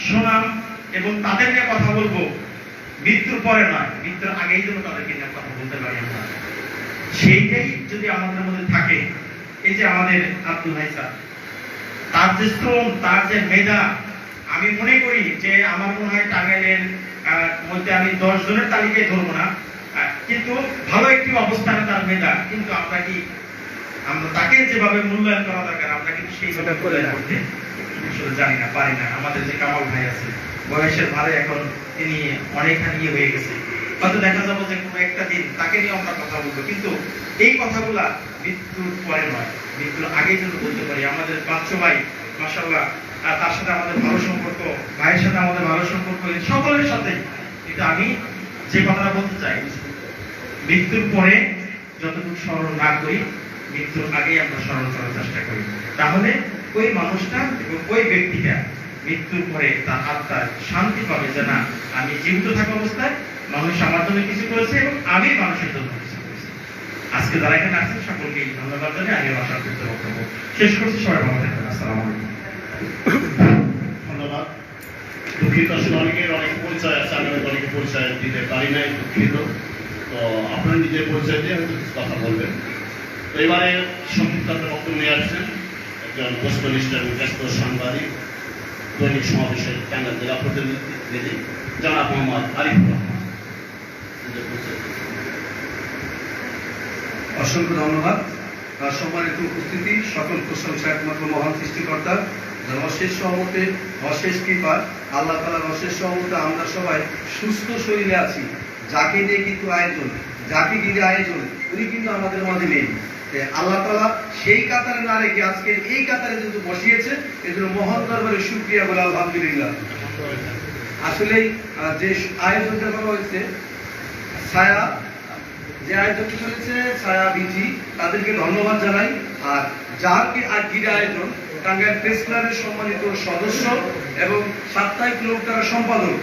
সুনাম এবং তাদের নিয়ে কথা বলবো মৃত্যুর পরে নয়, মৃত্যুর আগেই যেন তাদেরকে নিয়ে কথা বলতে পারি আমরা। সেইটাই যদি আমাদের মধ্যে থাকে, এই যে আমাদের আব্দুল ভাই স্যার, তার যে শ্রম, তার যে মেধা, আমি মনে করি যে আমার মনে হয় টাঙ্গাইলের মধ্যে আমি 10 জনের তালিকায় ধরবো না, কিন্তু ভালো একটি অবস্থানে তার মেধা, কিন্তু আমরা তাকে যেভাবে মূল্যায়ন করা দরকার আমরা কিন্তু সেইভাবে মূল্যায়ন করতে জানি না, পারি না। আমাদের যে কামাল ভাই আছে, বয়সের ভারে এখন তিনি অনেকখানি হয়ে গেছে, হয়তো দেখা যাবো যে কোনো একটা দিন তাকে নিয়ে আমরা কথা বলবো, কিন্তু এই কথাগুলা মৃত্যুর পরে নয়, মৃত্যুর আগেই যদি বলতে পারি। আমাদের বাচ্চু ভাই মাশাআল্লাহ, তার সাথে আমাদের ভালো সম্পর্ক, ভাইয়ের সাথে আমাদের ভালো সম্পর্ক, সকলের সাথে। কিন্তু আমি যে কথাটা বলতে চাই, মৃত্যুর পরে যতটুকু স্মরণ না করি, মৃত্যুর আগেই আমরা স্মরণ করার চেষ্টা করি, তাহলে ওই মানুষটা এবং ওই ব্যক্তিটা মৃত্যুর পরে তার আত্মার শান্তি পাবে যে না, আমি জীবিত থাকা অবস্থায় মানুষ আমার জন্য কিছু করেছে এবং আমি মানুষের জন্য কিছু করেছি। আজকে যারা এখানে আসছেন সকলকে ধন্যবাদ জানিয়ে আমি আমার সংক্ষিপ্ত বক্তব্য শেষ করছি। সবাই ভালো থাকবেন। আসসালামু আলাইকুম। ধন্যবাদ। দুঃখিত, আসলে অনেকের অনেক পরিচয় আছে, আমি অনেকে পরিচয় দিতে পারি নাই, দুঃখিত। তো আপনার নিজের পরিচয় দিয়ে হয়তো কিছু কথা বলবেন। তো এবারে সংক্ষিপ্ত একটা বক্তব্য নিয়ে আসছেন একজন বস্তুনিষ্ঠ এবং ব্যস্ত সাংবাদিক, দৈনিক সমাবেশের টাঙ্গাইল জেলা প্রতিনিধি জনাব মোহাম্মদ আরিফুর রহমান। অসংখ্য ধন্যবাদ। সম্মানিত উপস্থিতি, সকল প্রশংসা একমাত্র মহান সৃষ্টিকর্তা, যার অশেষ সহমতে, অশেষ কৃপা, আল্লাহ তাআলার অশেষ সহমতে আমরা সবাই সুস্থ শরীরে আছি। যাকে নিয়ে কিন্তু আয়োজন, যাকে ঘিরে আয়োজন, উনি কিন্তু আমাদের মাঝে নেই। আল্লাহ তাআলা সেই কাতারে না রেখে আজকে এই কাতারে যেহেতু বসিয়েছে, এজন্য মহান দরবারে শুকরিয়া বলে আলহামদুলিল্লাহ। আসলে যে আয়োজনটা করা হয়েছে, ছায়া যে আয়োজন করেছে ছায়া বিজি, তাদেরকে ধন্যবাদ জানাই। আর যাকে আর ঘিরে আয়োজন, টাঙ্গাইল প্রেস ক্লাবের সম্মানিত সদস্য এবং সাপ্তাহিক লোকটারা সম্পাদক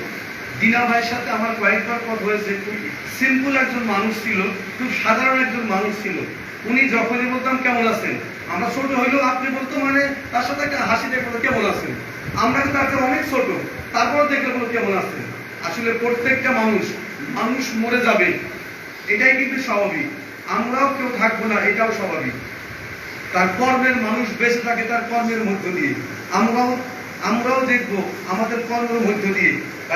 দিনা ভাইয়ের সাথে আমার কয়েকবার কথা হয়েছে। খুব সিম্পল একজন মানুষ ছিল, খুব সাধারণ একজন মানুষ ছিল। উনি যখনই বলতাম কেমন আছেন, আমরা ছোট হইলেও আপনি বলতো মানে তার সাথে একটা হাসি দেখলো কেমন আছেন, আমরা কিন্তু তার অনেক ছোট, তারপরও দেখলে বলো কেমন আছেন। আসলে প্রত্যেকটা মানুষ মরে যাবে, এটাই কিন্তু স্বাভাবিক। আমরাও কেউ থাকবো না, এটাও স্বাভাবিক। তার কর্মের মানুষ বেঁচে থাকে তার কর্মের মধ্য দিয়ে, আমরাও দেখবো আমাদের কর্মের মধ্য দিয়ে।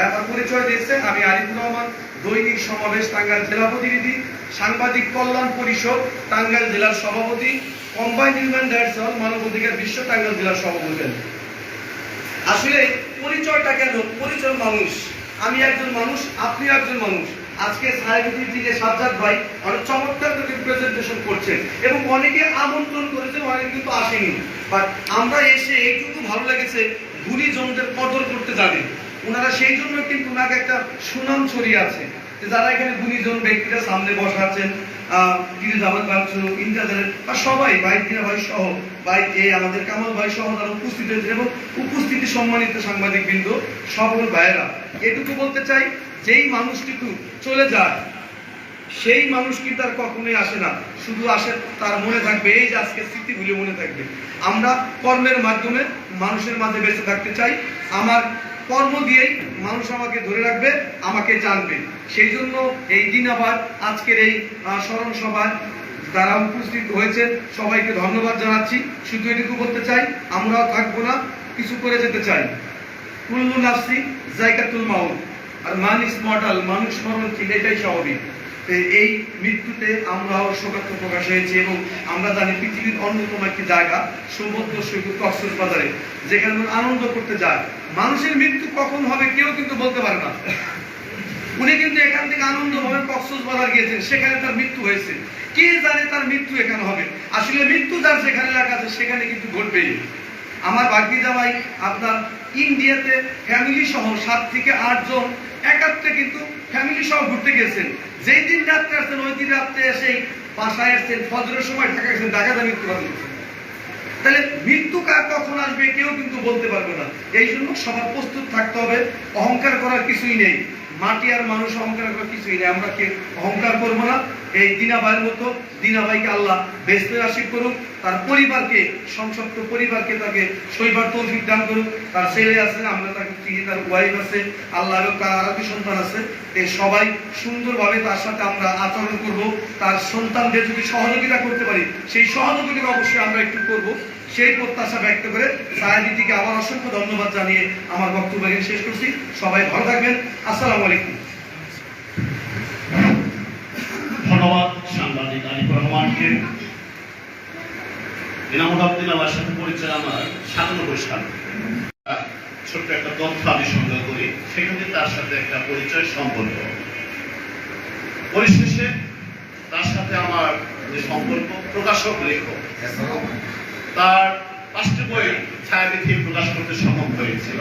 আমার পরিচয় দিয়েছে, আমি আরিফুর রহমান, দৈনিক সমাবেশ টাঙ্গাইল জেলা প্রতিনিধি, সাংবাদিক কল্যাণ পরিষদ টাঙ্গাইল জেলার সভাপতি, কম্বাইন্ড হিউম্যান রাইটস হল মানবাধিকার বিশ্ব টাঙ্গাইল জেলার সভাপতি। আসলে পরিচয়টা কেন? পরিচয় মানুষ, আমি একজন মানুষ, আপনি একজন মানুষ। আজকে সাহেবুদ্দিন থেকে সাজ্জাদ ভাই অনেক চমৎকার করে প্রেজেন্টেশন করছেন এবং অনেকে আমন্ত্রণ করেছেন, অনেকে কিন্তু আসেনি। বাট আমরা এসে এইটুকু ভালো লেগেছে, গুণীজনদের কদর করতে জানেন ওনারা, সেই জন্য কিন্তু ওনাকে একটা সুনাম ছড়িয়ে আছে। যারা এখানে গুণীজন ব্যক্তিরা সামনে বসা আছেন, জামাত বাচ্চু, ইন্টারদের বা সবাই, ভাই দিনা ভাই সহ, ভাই আমাদের কামাল ভাই সহ যারা উপস্থিত হয়েছে এবং উপস্থিতি সম্মানিত সাংবাদিক বৃন্দ, সকল ভাইয়েরা, এটুকু বলতে চাই, যেই মানুষটুকু চলে যায় সেই মানুষ কিন্তু আর কখনোই আসে না, শুধু আসে তার মনে থাকবে, এই যে আজকে স্মৃতিগুলি মনে থাকবে। আমরা কর্মের মাধ্যমে মানুষের মাঝে বেঁচে থাকতে চাই। আমার কর্ম দিয়েই মানুষ আমাকে ধরে রাখবে, আমাকে জানবে। সেই জন্য এই দিন আবার আজকের এই স্মরণ সভায় যারা উপস্থিত হয়েছেন সবাইকে ধন্যবাদ জানাচ্ছি। শুধু এটুকু বলতে চাই, আমরাও থাকবো না, কিছু করে যেতে চাই। কুল্লু নাফসি যায়কাতুল মাউত, আর মানুষ মর্টাল, মানুষ মরণশীল, এটাই স্বাভাবিক। এই মৃত্যুতে আমরাও শোকার্ত প্রকাশ হয়েছে এবং আমরা জানি পৃথিবীর অন্যতম একটি জায়গা সমুদ্র সৈকত কক্সবাজারে, যেখানে আনন্দ করতে যায়। মানুষের মৃত্যু কখন হবে কেউ কিন্তু বলতে পারে না। উনি কিন্তু এখান থেকে আনন্দভাবে কক্সবাজার গিয়েছেন, সেখানে তার মৃত্যু হয়েছে। কে জানে তার মৃত্যু এখানে হবে? আসলে মৃত্যু যার যেখানে লেখা আছে সেখানে কিন্তু ঘটবেই। আমার ভাগ্নিজা ভাই আপনার ইন্ডিয়াতে ফ্যামিলি সহ 7 থেকে 8 জন একাত্রে কিন্তু ফ্যামিলি সহ ঘুরতে গেছেন। যেই দিন রাত্রে আসছেন ওই দিন রাত্রে এসে বাসায় আসছেন, ফজরের সময় ঢাকা গেছেন, ঢাকাতে মৃত্যুবরণ করছেন। তাহলে মৃত্যু কার কখন আসবে কেউ কিন্তু বলতে পারবে না। এই জন্য সবার প্রস্তুত থাকতে হবে, অহংকার করার কিছুই নেই। মাটি আর মানুষ অহংকার করা কিছুই নেই। আমরা কে অহংকার করবো না। এই দিনাভাইয়ের মতো দিনাভাইকে আল্লাহ বেহেশতে নসিব করুক, তার পরিবারকে, সংসপ্ত পরিবারকে তাকে সইবার তৌফিক দান করুক। তার ছেলে আছে, আমরা তাকে চিনি, তার ওয়াইফ আছে, আল্লাহ এবং তার আরো সন্তান আছে। এই সবাই সুন্দরভাবে তার সাথে আমরা আচরণ করব। তার সন্তানদের যদি সহযোগিতা করতে পারি, সেই সহযোগিতা অবশ্যই আমরা একটু করব, সেই প্রত্যাশা ব্যক্ত করে সাহেবীটিকে আবার অসংখ্য ধন্যবাদ জানিয়ে আমার বক্তব্য শেষ করছি। সবাই ভালো থাকবেন। আসসালামু আলাইকুম। ধন্যবাদ সাংবাদিক আরিফুর রহমানকে। দিনামুদ্দিন আমার সাথে পরিচয় আমার 97 সাল। ছোট্ট একটা তথ্য আমি সংগ্রহ করি, সেখানে তার সাথে একটা পরিচয় সম্পর্ক। পরিশেষে তার সাথে আমার যে সম্পর্ক, প্রকাশক লেখক, তার 5টি বই ছায়াবিথি প্রকাশ করতে সক্ষম হয়েছিল।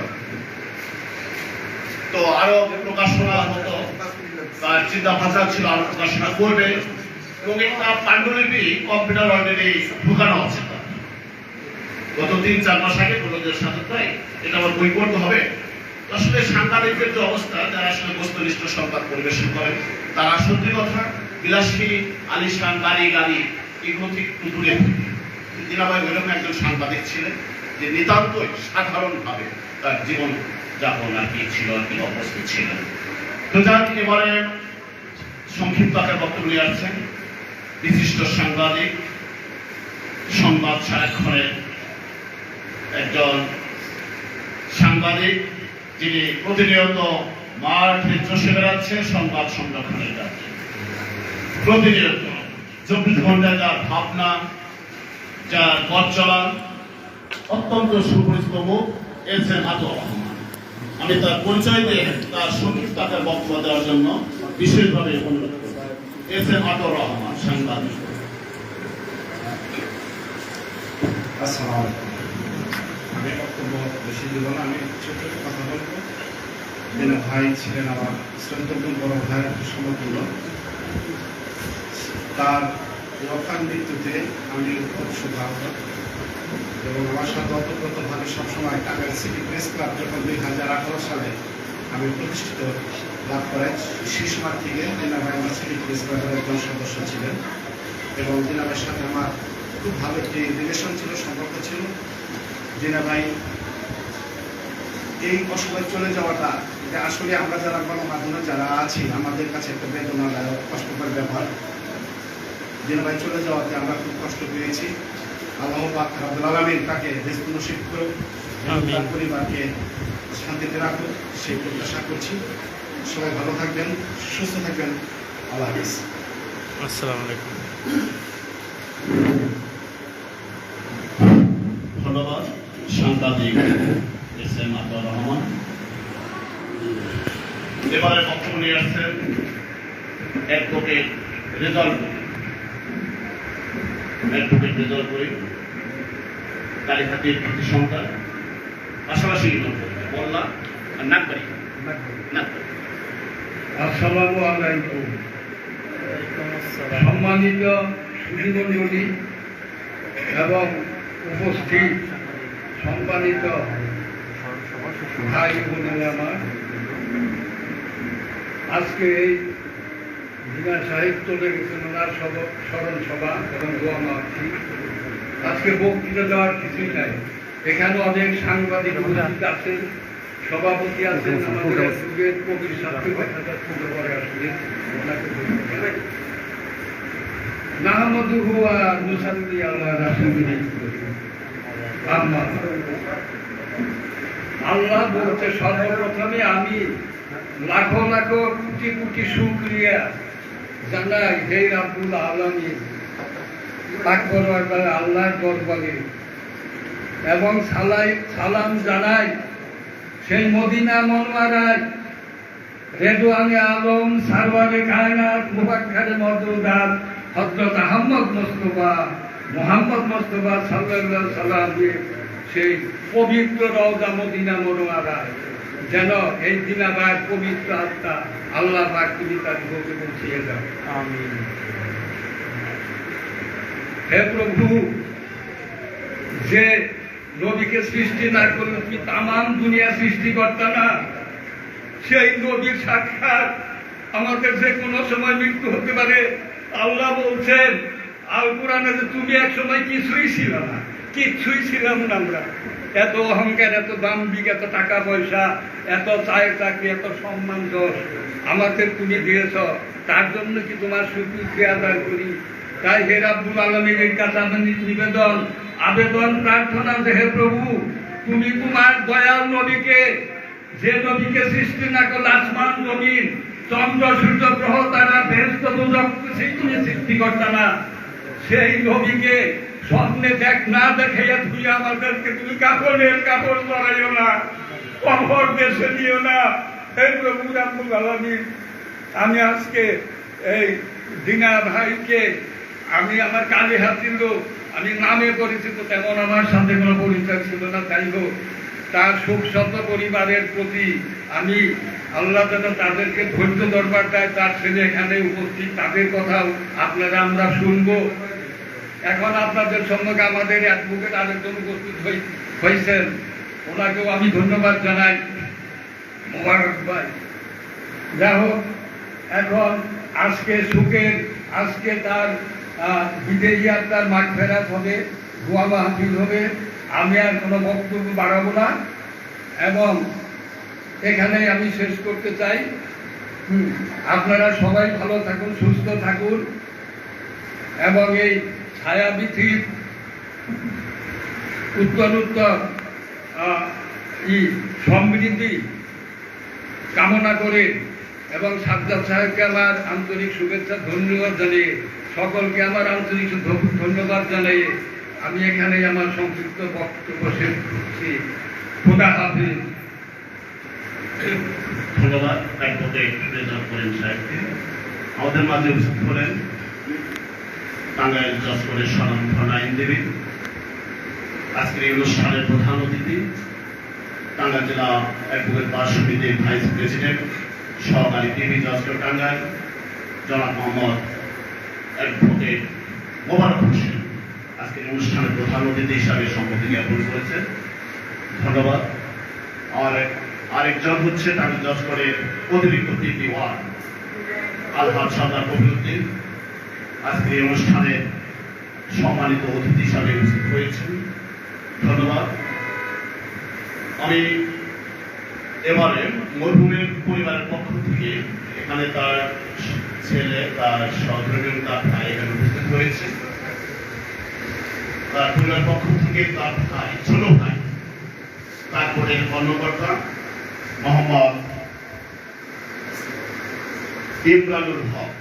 তো আরো প্রকাশনার মতো তার চিন্তা ভাবনা ছিল, আরো প্রকাশনা করবে, এবং একটা পাণ্ডুলিপি কম্পিউটার অলরেডি ঢুকানো আছে। গত 3-4 মাস আগে বলদের সাথে প্রায় এটা আমার বই পড়তে হবে। আসলে সাংবাদিকদের যে অবস্থা, যারা আসলে বস্তুনিষ্ঠ সংবাদ পরিবেশন করে, তারা সত্যি কথা বিলাসী আলিশান বাড়ি গাড়ি এগুলো থেকে একটু দূরে থাকে। দিনাভাই ওইরকম একজন সাংবাদিক ছিলেন যে নিতান্তই সাধারণভাবে তার জীবন যাপন আর কি ছিল, আর কি অবস্থিত ছিলেন। তো যার এবারে সংক্ষিপ্ত আকার বক্তব্য নিয়ে আসছেন বিশিষ্ট সাংবাদিক, সংবাদ সারাক্ষণের একজন সাংবাদিক, যিনি প্রতিনিয়ত মাঠে চষে বেড়াচ্ছেন সংবাদ সংরক্ষণের কাজে। প্রতিনিয়ত 24 ঘন্টায় যার ভাবনা, যার পথ চলা, অত্যন্ত সুপরিচিত মুখ এস.এম. আতর রহমান। আমি তার পরিচয় দিয়ে তার সংক্ষিপ্ত আকার বক্তব্য দেওয়ার জন্য বিশেষভাবে অনুরোধ করব। এস.এম. আতর রহমান, সাংবাদিক। আসসালামু আলাইকুম। আমি বক্তব্য বেশি দিব না, আমি ছোট ছোট কথা বলবো। যিনি ভাই ছিলেন আমার শ্রদ্ধেয় বড় ভাইয়ের সমতুল্য, তার এই অকাল মৃত্যুতে আমি খুব শোকাহত, এবং আমার সাথে অতপ্রতভাবে সবসময় টাঙ্গাইল সিটি প্রেস ক্লাব যখন 2018 সালে আমি প্রতিষ্ঠিত লাভ করাই, সেই সময় থেকে দিনা ভাই আমার সিটি প্রেস ক্লাবের একজন সদস্য ছিলেন, এবং দিনা ভাইয়ের সাথে আমার খুব ভালো একটি রিলেশন ছিল, সম্পর্ক ছিল। দিনা ভাই এই অসময় চলে যাওয়াটা, এটা আসলে আমরা যারা গণমাধ্যমে যারা আছি, আমাদের কাছে একটা বেদনাদায়ক কষ্টকর ব্যাপার। দিনা ভাই চলে যাওয়াতে আমরা খুব কষ্ট পেয়েছি। আল্লাহ পাক রব্বুল আলামিন তাকে বেহেশত নসিব করুক, তার পরিবারকে শান্তিতে রাখুক, সেই প্রত্যাশা করছি। সবাই ভালো থাকবেন, সুস্থ থাকবেন। আল্লাহ হাফেজ। আসসালামু আলাইকুম। ধন্যবাদ সাংবাদিক এস.এম. আতর রহমান। এবারে বক্তব্য নিয়ে আসছেন অ্যাডভোকেট রেজাউল করিম, কালীহাতির কৃতি সন্তান, পাশাপাশি মোল্লা আর নাগবাড়ি। আসসালামু আলাইকুম। সম্মানিত সুধীমণ্ডলী এবং উপস্থিত সম্মানিত ভাই বোনেরা আমার, আজকে এই দিনা সাহেব চলে গেছেন, ওনার স্মরণ সভা এবং দোয়া মাহফিল। আজকে বক্তৃতা দেওয়ার কিছুই নাই। এখানে অনেক সাংবাদিক উপস্থিত আছেন, সভাপতি আছেন, আমাদের যুগের কবির সাথে কথাটা ছোট করে আসলে নাহমাদুহু ওয়া নুসাল্লি আলা রাসূলিহি। আল্লাহ বলছে, সর্বপ্রথমে আমি লাখো লাখো কোটি কোটি শুকরিয়া জানাই হে রাব্বুল আলামিন, আকবর আল্লাহর দরবারে, এবং সালাম জানাই সেই মদিনা মনোয়ারায় রেদওয়ানে আলম সারওয়ারে কায়নাত মুবাক্কারে মওজুদাত হযরত মুহাম্মদ মুস্তাফা সাল্লাল্লাহু আলাইহি সাল্লাম, সেই পবিত্র রওজা মদিনা মনোয়ারায় যেন এই দিনাবাদ পবিত্র আত্মা আল্লাহ পাক তিনি তার ভোগে পৌঁছিয়ে যান। আমিন। হে প্রভু, যে নবীকে সৃষ্টি না করলে কি তামাম দুনিয়া সৃষ্টি করত না? সেই নবীর সাক্ষাৎ, আমাদের যে কোনো সময় মৃত্যু হতে পারে। আল্লাহ বলছেন আল কোরআনে যে তুমি এক সময় কিছুই ছিল না, কিচ্ছুই ছিলাম না আমরা। এত অহংকার, এত দাম্ভিক, এত টাকা পয়সা, এত চায় চাকরি, এত সম্মান যশ আমাদের তুমি দিয়েছ, তার জন্য কি তোমার শুকরিয়া আদায় করি? তাই হে রাব্বুল আলামিনের কাছে আমার নিবেদন, আবেদন, প্রার্থনা যে হে প্রভু, তুমি তোমার দয়াল নবীকে, যে নবীকে সৃষ্টি না করলে আসমান জমিন, চন্দ্র সূর্য গ্রহ তারা বেহেশত দোজখ কিছুই তুমি সৃষ্টি করতে না, সেই নবীকে স্বপ্নে না দেখাইয়া তুমি আমাদেরকে তুমি কাপড়ের কাপড় পরাইও না, কবর দেশে দিও না। হে প্রভু রাব্বুল আলামিন, আমি আজকে এই দিনা ভাইকে, আমি আমার কালী হাতির লোক, আমি নামে পরিচিত, তেমন আমার সাথে কোনো পরিচয় ছিল না। তাই হোক, তার সুখ শত পরিবারের প্রতি আমি আল্লাহ যেন তাদেরকে ধৈর্য দরবার দেয়। তার ছেলে এখানে উপস্থিত, তাদের কথাও আপনারা আমরা শুনবো। এখন আপনাদের সম্মুখে আমাদের অ্যাডভোকেট আরেকজন উপস্থিত হয়েছেন, ওনাকেও আমি ধন্যবাদ জানাই। মোবারক ভাই। যাই হোক, এখন আজকে সুখের, আজকে তার বিদেহী আত্মার মাগফিরাত হবে, দোয়া মাহফিল হবে। আমি আর কোনো বক্তব্য বাড়াবো না এবং এখানে আমি শেষ করতে চাই। আপনারা সবাই ভালো থাকুন, সুস্থ থাকুন এবং এই ছায়াবীথির উত্তরোত্তর সমৃদ্ধি কামনা করে এবং সাজ্জাদ সাহেবকে আমার আন্তরিক শুভেচ্ছা, ধন্যবাদ জানিয়ে, সকলকে আমার আন্তরিক ধন্যবাদ জানিয়ে আমি এখানে আমার সংক্ষিপ্ত বক্তব্য শেষ করছি। খোদা হাফেজ। ধন্যবাদ অ্যাডভোকেট রেজাউল করিম সাহেবকে। আমাদের মাঝে উপস্থিত হলেন টাঙ্গাইল যশোরের স্বনামধন্য আইনজীবী, আজকের এই অনুষ্ঠানের প্রধান অতিথি, টাঙ্গাইল জেলা অ্যাডভোকেট বার সমিতির ভাইস প্রেসিডেন্ট, সহকারী টিভি যশোর টাঙ্গাইল, জনাব মোহাম্মদ অ্যাডভোকেট মোবারক হোসেন আজকের অনুষ্ঠানের প্রধান অতিথি হিসাবে সম্মতি জ্ঞাপন করেছেন। ধন্যবাদ। আরেকজন হচ্ছে টাঙ্গাইল যশোরের অতিরিক্ত টিভি ওয়ার্ড আলহাজ সরদার কবিউদ্দিন, আজকের এই অনুষ্ঠানে সম্মানিত অতিথি হিসাবে উপস্থিত হয়েছেন। ধন্যবাদ। আমি এবারে মরহুমের পরিবারের পক্ষ থেকে, এখানে তার ছেলে, তার সহধর্মী, তার ভাই এখানে উপস্থিত হয়েছে, তার পরিবারের পক্ষ থেকে তার ভাই, ছোট ভাই, তারপরে কর্মকর্তা মোহাম্মদ ইমরানুল হক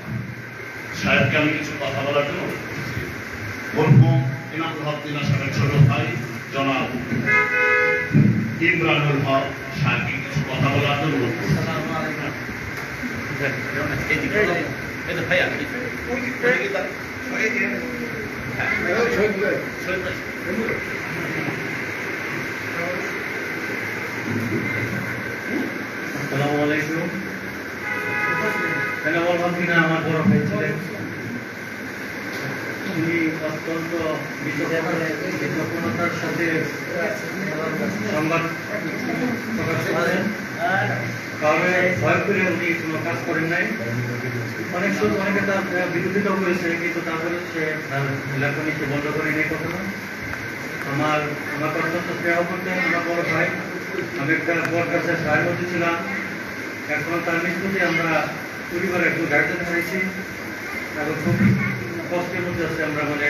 সাহেবকে আমি কিছু কথা বলার জন্য, মরহুম ইনামুল হক দিনা সাহেবের ছোট ভাই জনাব ইমরানুল হক সাহেবকে কিছু কথা বলার জন্য আসসালামু আলাইকুম। এনামুল হক দিনা আমার বড় ভাই ছিলেন। উনি অত্যন্ত বিচক্ষণতার সাথে সংবাদ প্রকাশ করেন, তবে ভয় করে উনি কোনো কাজ করেন নাই। অনেকে তার বিরোধিতাও করেছে, কিন্তু তারপরে সে তার লেখনীকে বন্ধ করেনি কখনো। আমার অত্যন্ত স্নেহ করতেন আমার বড় ভাই। আমি একটা বড় কাছে সহায়তা ছিলাম। এখন তার মৃত্যুতে আমরা পরিবারে একটু গার্জেন হারিয়েছি এবং খুব কষ্টের মধ্যে আছে। আমরা মানে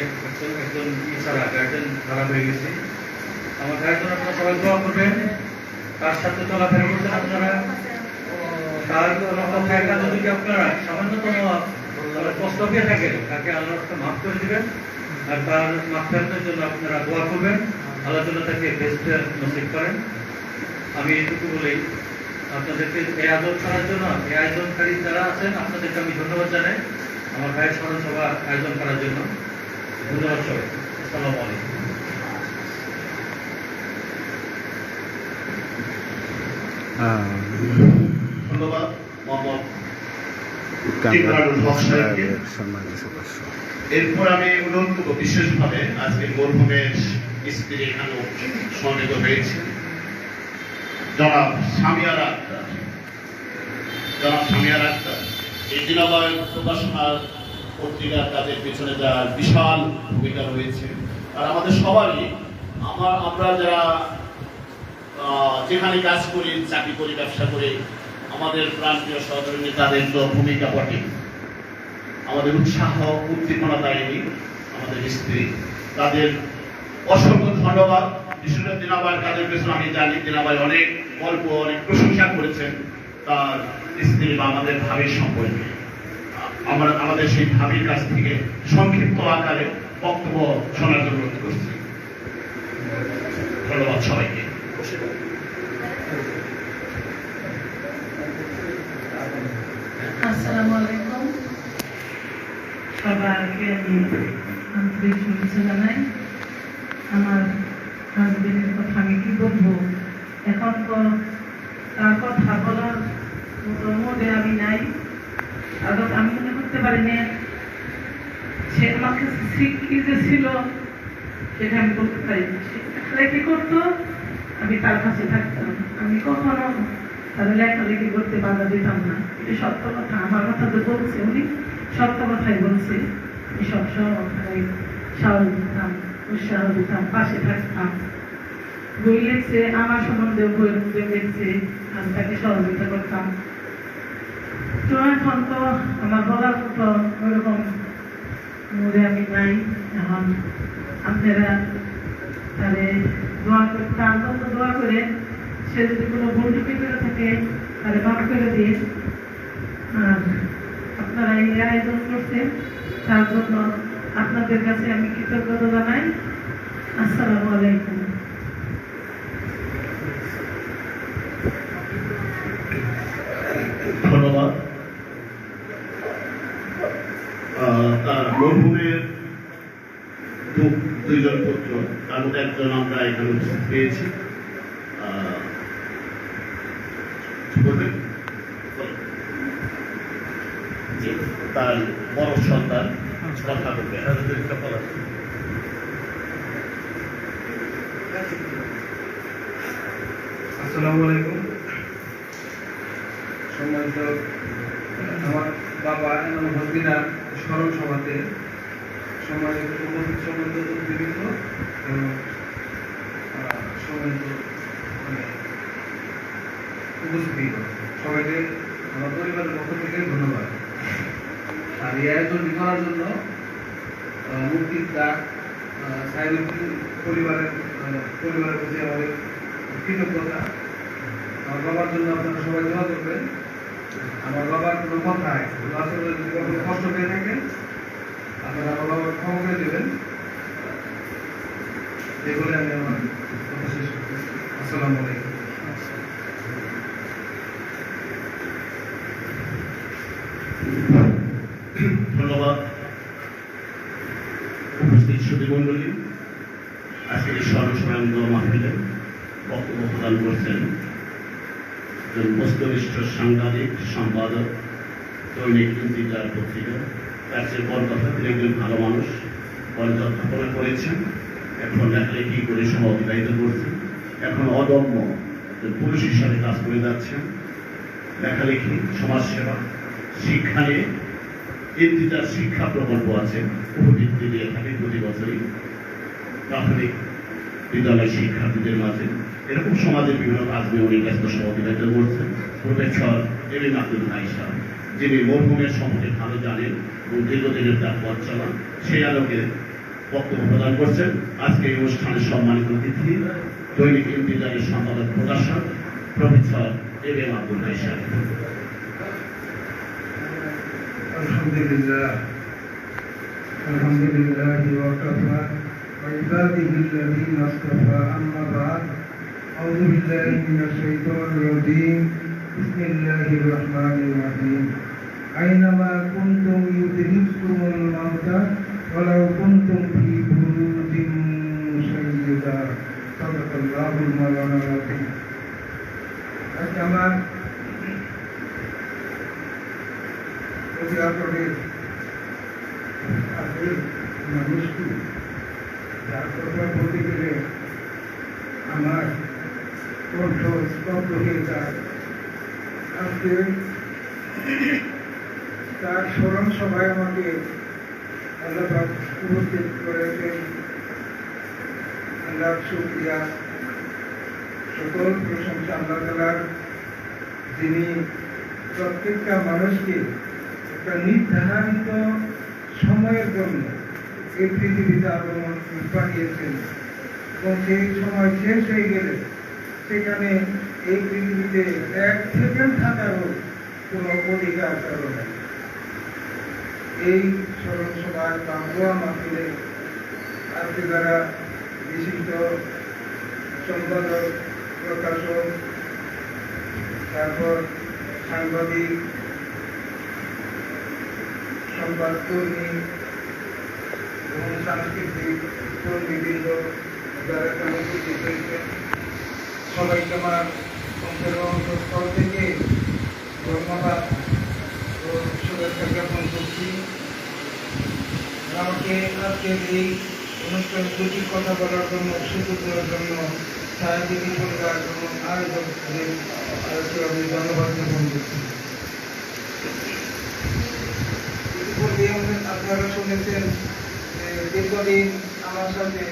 একজন ছাড়া গার্জেন খারাপ হয়ে গেছি। আমার গার্জেন আপনারা সবাই দোয়া করবেন, তার সাথে চলাফেরা করছেন আপনারা। তার কথা যদি আপনারা সামান্যতম কষ্ট পেয়ে থাকেন, তাকে আল্লাহর কাছে মাফ করে দিবেন আর তার মাফেরাতের জন্য আপনারা দোয়া করবেন। আল্লাহ জন্য তাকে বেস্ট নসিব করেন। আমি এইটুকু বলেই আপনাদেরকে এই আয়োজন করার জন্য, এই আয়োজনকারী যারা আছেন আপনাদেরকে আমি ধন্যবাদ জানাই আমার ভাইয়ের স্মরণ সভা আয়োজন করার জন্য। ধন্যবাদ সবাই। আসসালামু আলাইকুম। ধন্যবাদ মোহাম্মদ ইমরানুল হক সাহেবকে। এরপর আমি অনুরোধ করব বিশেষভাবে আজকের মরহুমের স্ত্রী এখানেও সমবেত হয়েছে, জনাব সামিয়ারা আক্তার জনাব সামিয়া আক্তার, এই দিনাবাই প্রকাশনার পত্রিকার কাজের পেছনে যার বিশাল ভূমিকা রয়েছে। আর আমাদের সবারই আমরা যারা যেখানে কাজ করি, চাকরি করি, ব্যবসা করি, আমাদের প্রাণপ্রিয় সহকর্মী তাদের তো ভূমিকা বটে। আমাদের উৎসাহ উদ্দীপনা দেয়নি আমাদের স্ত্রী, তাদের অসংখ্য ধন্যবাদ। বিশেষ করে দিনাবাইয়ের কাজের পেছনে আমি জানি দিনাবাই অনেক গল্প, অনেক প্রশংসা করেছেন তার স্ত্রী বা আমাদের ভাবির সম্পর্কে। আমরা আমাদের সেই ভাবির কাছ থেকে সংক্ষিপ্ত আকারে বক্তব্য শোনার জন্য অনুরোধ করছি। ধন্যবাদ সবাইকে। আসসালামু আলাইকুম, সবাইকে আমি আন্তরিক শুভেচ্ছা জানাই। আমার হাজবেন্ডের কথা আমি কি বলবো, এখন তো তার কথা বলার মতো মোডে আমি নাই। আর আমি মনে করতে পারি না সে আমার কাছে কি যে ছিল সেটা আমি বলতে পারি না। সে কি করতো, আমি তার কাছে থাকতাম, আমি কখনো তাহলে লেখালেখি করতে বাধা দিতাম না। এটা সত্য কথা, আমার কথা তো বলছে, উনি সত্য কথাই বলছে। আমি সবসময় সাহস দিতাম, উৎসাহ দিতাম, পাশে থাকতাম। বই লিখছে আমার সম্বন্ধে, বইয়ের মধ্যে লিখছে, আমি তাকে সহযোগিতা করতাম। তো এখন তো আমার বলার মতো ওইরকম মুড়ে আমি নাই। এখন আপনারা তাহলে দোয়া করে, তার জন্য দোয়া করে, সে যদি কোনো ভুল ত্রুটি করে থাকে তাহলে মাফ করে দিয়ে। আর আপনারা এই আয়োজন করছেন তার জন্য আপনাদের কাছে আমি কৃতজ্ঞতা জানাই। আসসালামু আলাইকুম। ধন্যবাদ। তার মরহুমের দুইজন পুত্র, তার মধ্যে একজন আমরা এখানে উপস্থিত পেয়েছি। তার বড় সন্তান কথা বলবে। আসসালামু আলাইকুম। সম্মানিত আমার বাবা এবং ভগিনা স্মরণ সভাতে সম্মানিত উপস্থিত সম্মানিত অতিথিবৃন্দ এবং সম্মানিত উপস্থিতি সবাইকে আমার পরিবারের পক্ষ থেকে ধন্যবাদ। আর এই আয়োজনটি করার জন্য মুক্তির ডাক সাইদুদ্দিন পরিবারের প্রতি আমাদের কৃতজ্ঞতা। আমার বাবার জন্য আপনারা সবাই দোয়া করবেন। আমার বাবার কোনো কথায় আসলে যদি কখনো কষ্ট পেয়ে থাকেন আপনারা আমার বাবার ক্ষমা করে দেবেন। এই বলে আমি আমার কথা শেষ করতেছি। আসসালামু আলাইকুম। ধন্যবাদ। উপস্থিত সুধীমণ্ডলী, আজকে এই স্মরণসভানন্দ মাহফিলে বক্তব্য প্রদান করছেন বস্তুনিষ্ঠ সাংবাদিক, সম্পাদক, দৈনিক ইন্দিকার পত্রিকা। তার চেয়ে বড় কথা, তিনি একজন ভালো মানুষ, কলেজ অধ্যাপনা করেছেন, এখন লেখালেখি করে সময় অতিবাহিত করছেন, এখন অদম্য পুরুষ হিসাবে কাজ করে যাচ্ছেন। লেখালেখি, সমাজসেবা, শিক্ষা নিয়ে ইন্দিকার শিক্ষা প্রকল্প আছে, উপবৃত্তি দিয়ে থাকে প্রতি বছরই প্রাথমিক বিদ্যালয় শিক্ষার্থীদের মাঝে। এরকম সমাজের বিভিন্ন কাজ নিয়ে উনি ব্যস্ত সময় অতিবাহিত করছেন। প্রফেসর এম আব্দুল হাইসা, যিনি মরহুমের সম্পর্কে ভালো জানেন এবং দীর্ঘদিনের তার পথ চলা, সেই আলোকে বক্তব্য প্রদান করছেন। আজকে এই অনুষ্ঠানের সম্মানিত অতিথি দৈনিক ইন্দিকারের সম্পাদক প্রকাশক প্রফেসর এম আব্দুল হাইসা। আলহামদুলিল্লাহ, আলহামদুলিল্লাহ ওয়াকাফা وعباده الذين اصطفى. أما بعد، أعوذ بالله من الشيطان الرجيم. بسم الله الرحمن الرحيم. أينما كنتم يدرككم الموت ولو كنتم في بروج مشيدة. صدق الله المولانا العظيم. আমার মানুষটি যার কথা বলতে গেলে আমার কণ্ঠ স্তব্ধ হয়ে যায়। আজকে তার স্মরণ সভায় আমাকে আল্লাহ পাক উপস্থিত করেছেন। আল্লাহ শুকরিয়া, সকল প্রশংসা আল্লাহ তাআলার, যিনি প্রত্যেকটা মানুষকে একটা নির্ধারিত সময়ের জন্য এই পৃথিবীতে আগমন পাঠিয়েছেন এবং সেই সময় শেষ হয়ে গেলে সেখানে এই পৃথিবীতে এক সেকেন্ড থাকারও কোনো অধিকার কারো নেই। এই স্মরণ সভায় বা দোয়া মাহফিলে আজকে যারা বিশিষ্ট সম্পাদক, প্রকাশক, তারপর সাংবাদিক, সংবাদকর্মী এবং সাংস্কৃতিক কর্মীবৃন্দ যারা এখানে উপস্থিত হয়েছেন, সবাইকে আমার অন্তরস্থল থেকে ধন্যবাদ ও শুভেচ্ছা জ্ঞাপন করছি। আমাকে আজকের এই অনুষ্ঠানে দুটি কথা বলার জন্য, সুযোগ দেওয়ার জন্য ছায়াদিনী পরিবার এবং আয়োজকদের আমি ধন্যবাদ জ্ঞাপন করছি। ইতিপূর্বে আপনারা শুনেছেন যে দীর্ঘদিন আমার সাথে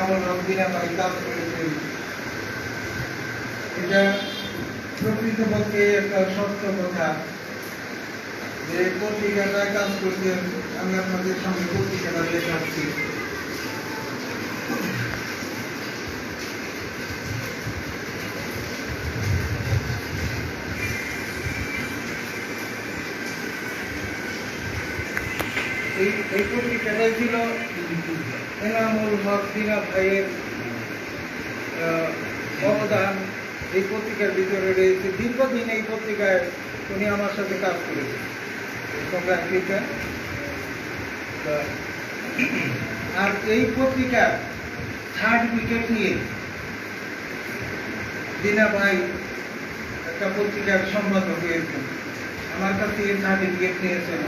আমার রবীনা ভাই কাজ করেছেন। এটা প্রকৃতপক্ষে একটা সত্য কথা যে পত্রিকাটায় কাজ করছেন, আমি আপনাদের সামনে পত্রিকাটা দেখাচ্ছি। এই পত্রিকাটাই ছিল এনামুল হক দিনা ভাইয়ের অবদান এই পত্রিকার ভিতরে রয়েছে। দীর্ঘদিন এই পত্রিকায় উনি আমার সাথে কাজ করেছেন। আর এই পত্রিকার সার্টিফিকেট নিয়ে দিনা ভাই একটা পত্রিকার সম্পাদক হয়েছেন। আমার কাছে এই সার্টিফিকেট নিয়েছেন,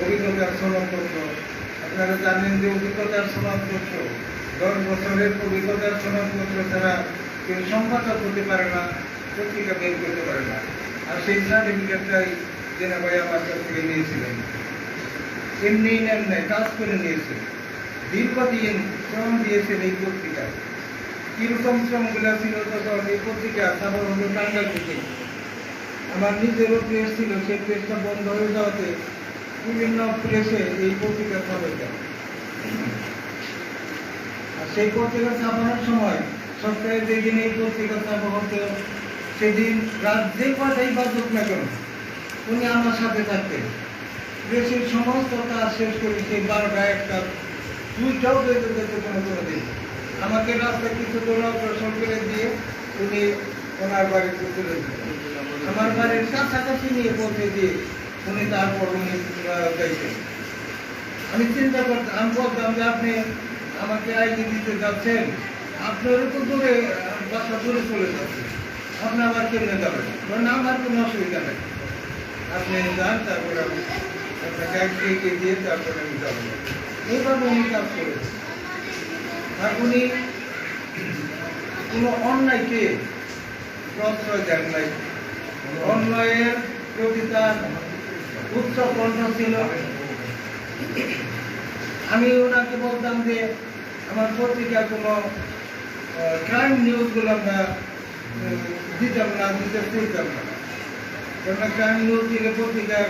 অভিজ্ঞতার সনদপত্র। আপনারা জানেন যে অভিজ্ঞতার সনদপত্র 10 বছরের অভিজ্ঞতার সনদপত্র ছাড়া কেউ সম্পাদক হতে পারে না, পত্রিকা বের করতে পারে না। আর সেই সার্টিফিকেটটাই দিনা ভাই আমার কাছ থেকে নিয়েছিলেন। এমনি নেন নাই, কাজ করে নিয়েছেন, দীর্ঘদিন শ্রম দিয়েছেন এই পত্রিকায়। কিরকম শ্রমগুলা ছিল তখন এই পত্রিকা সাধারণত টাঙ্গাইল থেকে। আমার নিজেরও প্রেস ছিল, সেই প্রেসটা বন্ধ হয়ে যাওয়াতে বিভিন্ন প্রেসে এই পত্রিকা ছাপে যায়। আর সেই পত্রিকা ছাপানোর সময় সপ্তাহে যেদিন এই পত্রিকা ছাপা হতো সেদিন রাত যে কটাই বাজুক না কেন উনি আমার সাথে থাকতেন। প্রেসের সমস্ত কাজ শেষ করে সেই 12টা 1টা 2টাও বেজে যেত কোনো দিন। আমাকে রাস্তা কিছু দূর অগ্রসর করে দিয়ে উনি ওনার বাড়িতে চলে যেতেন। আমার বাড়ির কাছাকাছি নিয়ে পৌঁছে দিয়ে উনি তারপর উনি যাইতেন। আমি চিন্তা করতাম, আমি বলতাম যে আপনি আমাকে আইডি দিতে যাচ্ছেন, আপনারও তো দূরে বাসা দূরে চলে যাচ্ছে, আপনি আবার কেমনে যাবেন? না, আমার কোনো অসুবিধা নেই, আপনি যান, তারপরে আমি আপনাকে আইডি দিয়ে তারপরে আমি যাবো। এইভাবে উনি কাজ করেছেন। আর উনি কোনো অন্যায়কে প্রশ্রয় দেন নাই। অন্যায়ের প্রতি তার উচ্চ কণ্ঠ ছিল। আমি ওনাকে বলতাম যে আমার পত্রিকা কোনো ক্রাইম নিউজগুলো আমরা দিতাম না, দিতে চাইতাম না। কেননা ক্রাইম নিউজ দিলে পত্রিকার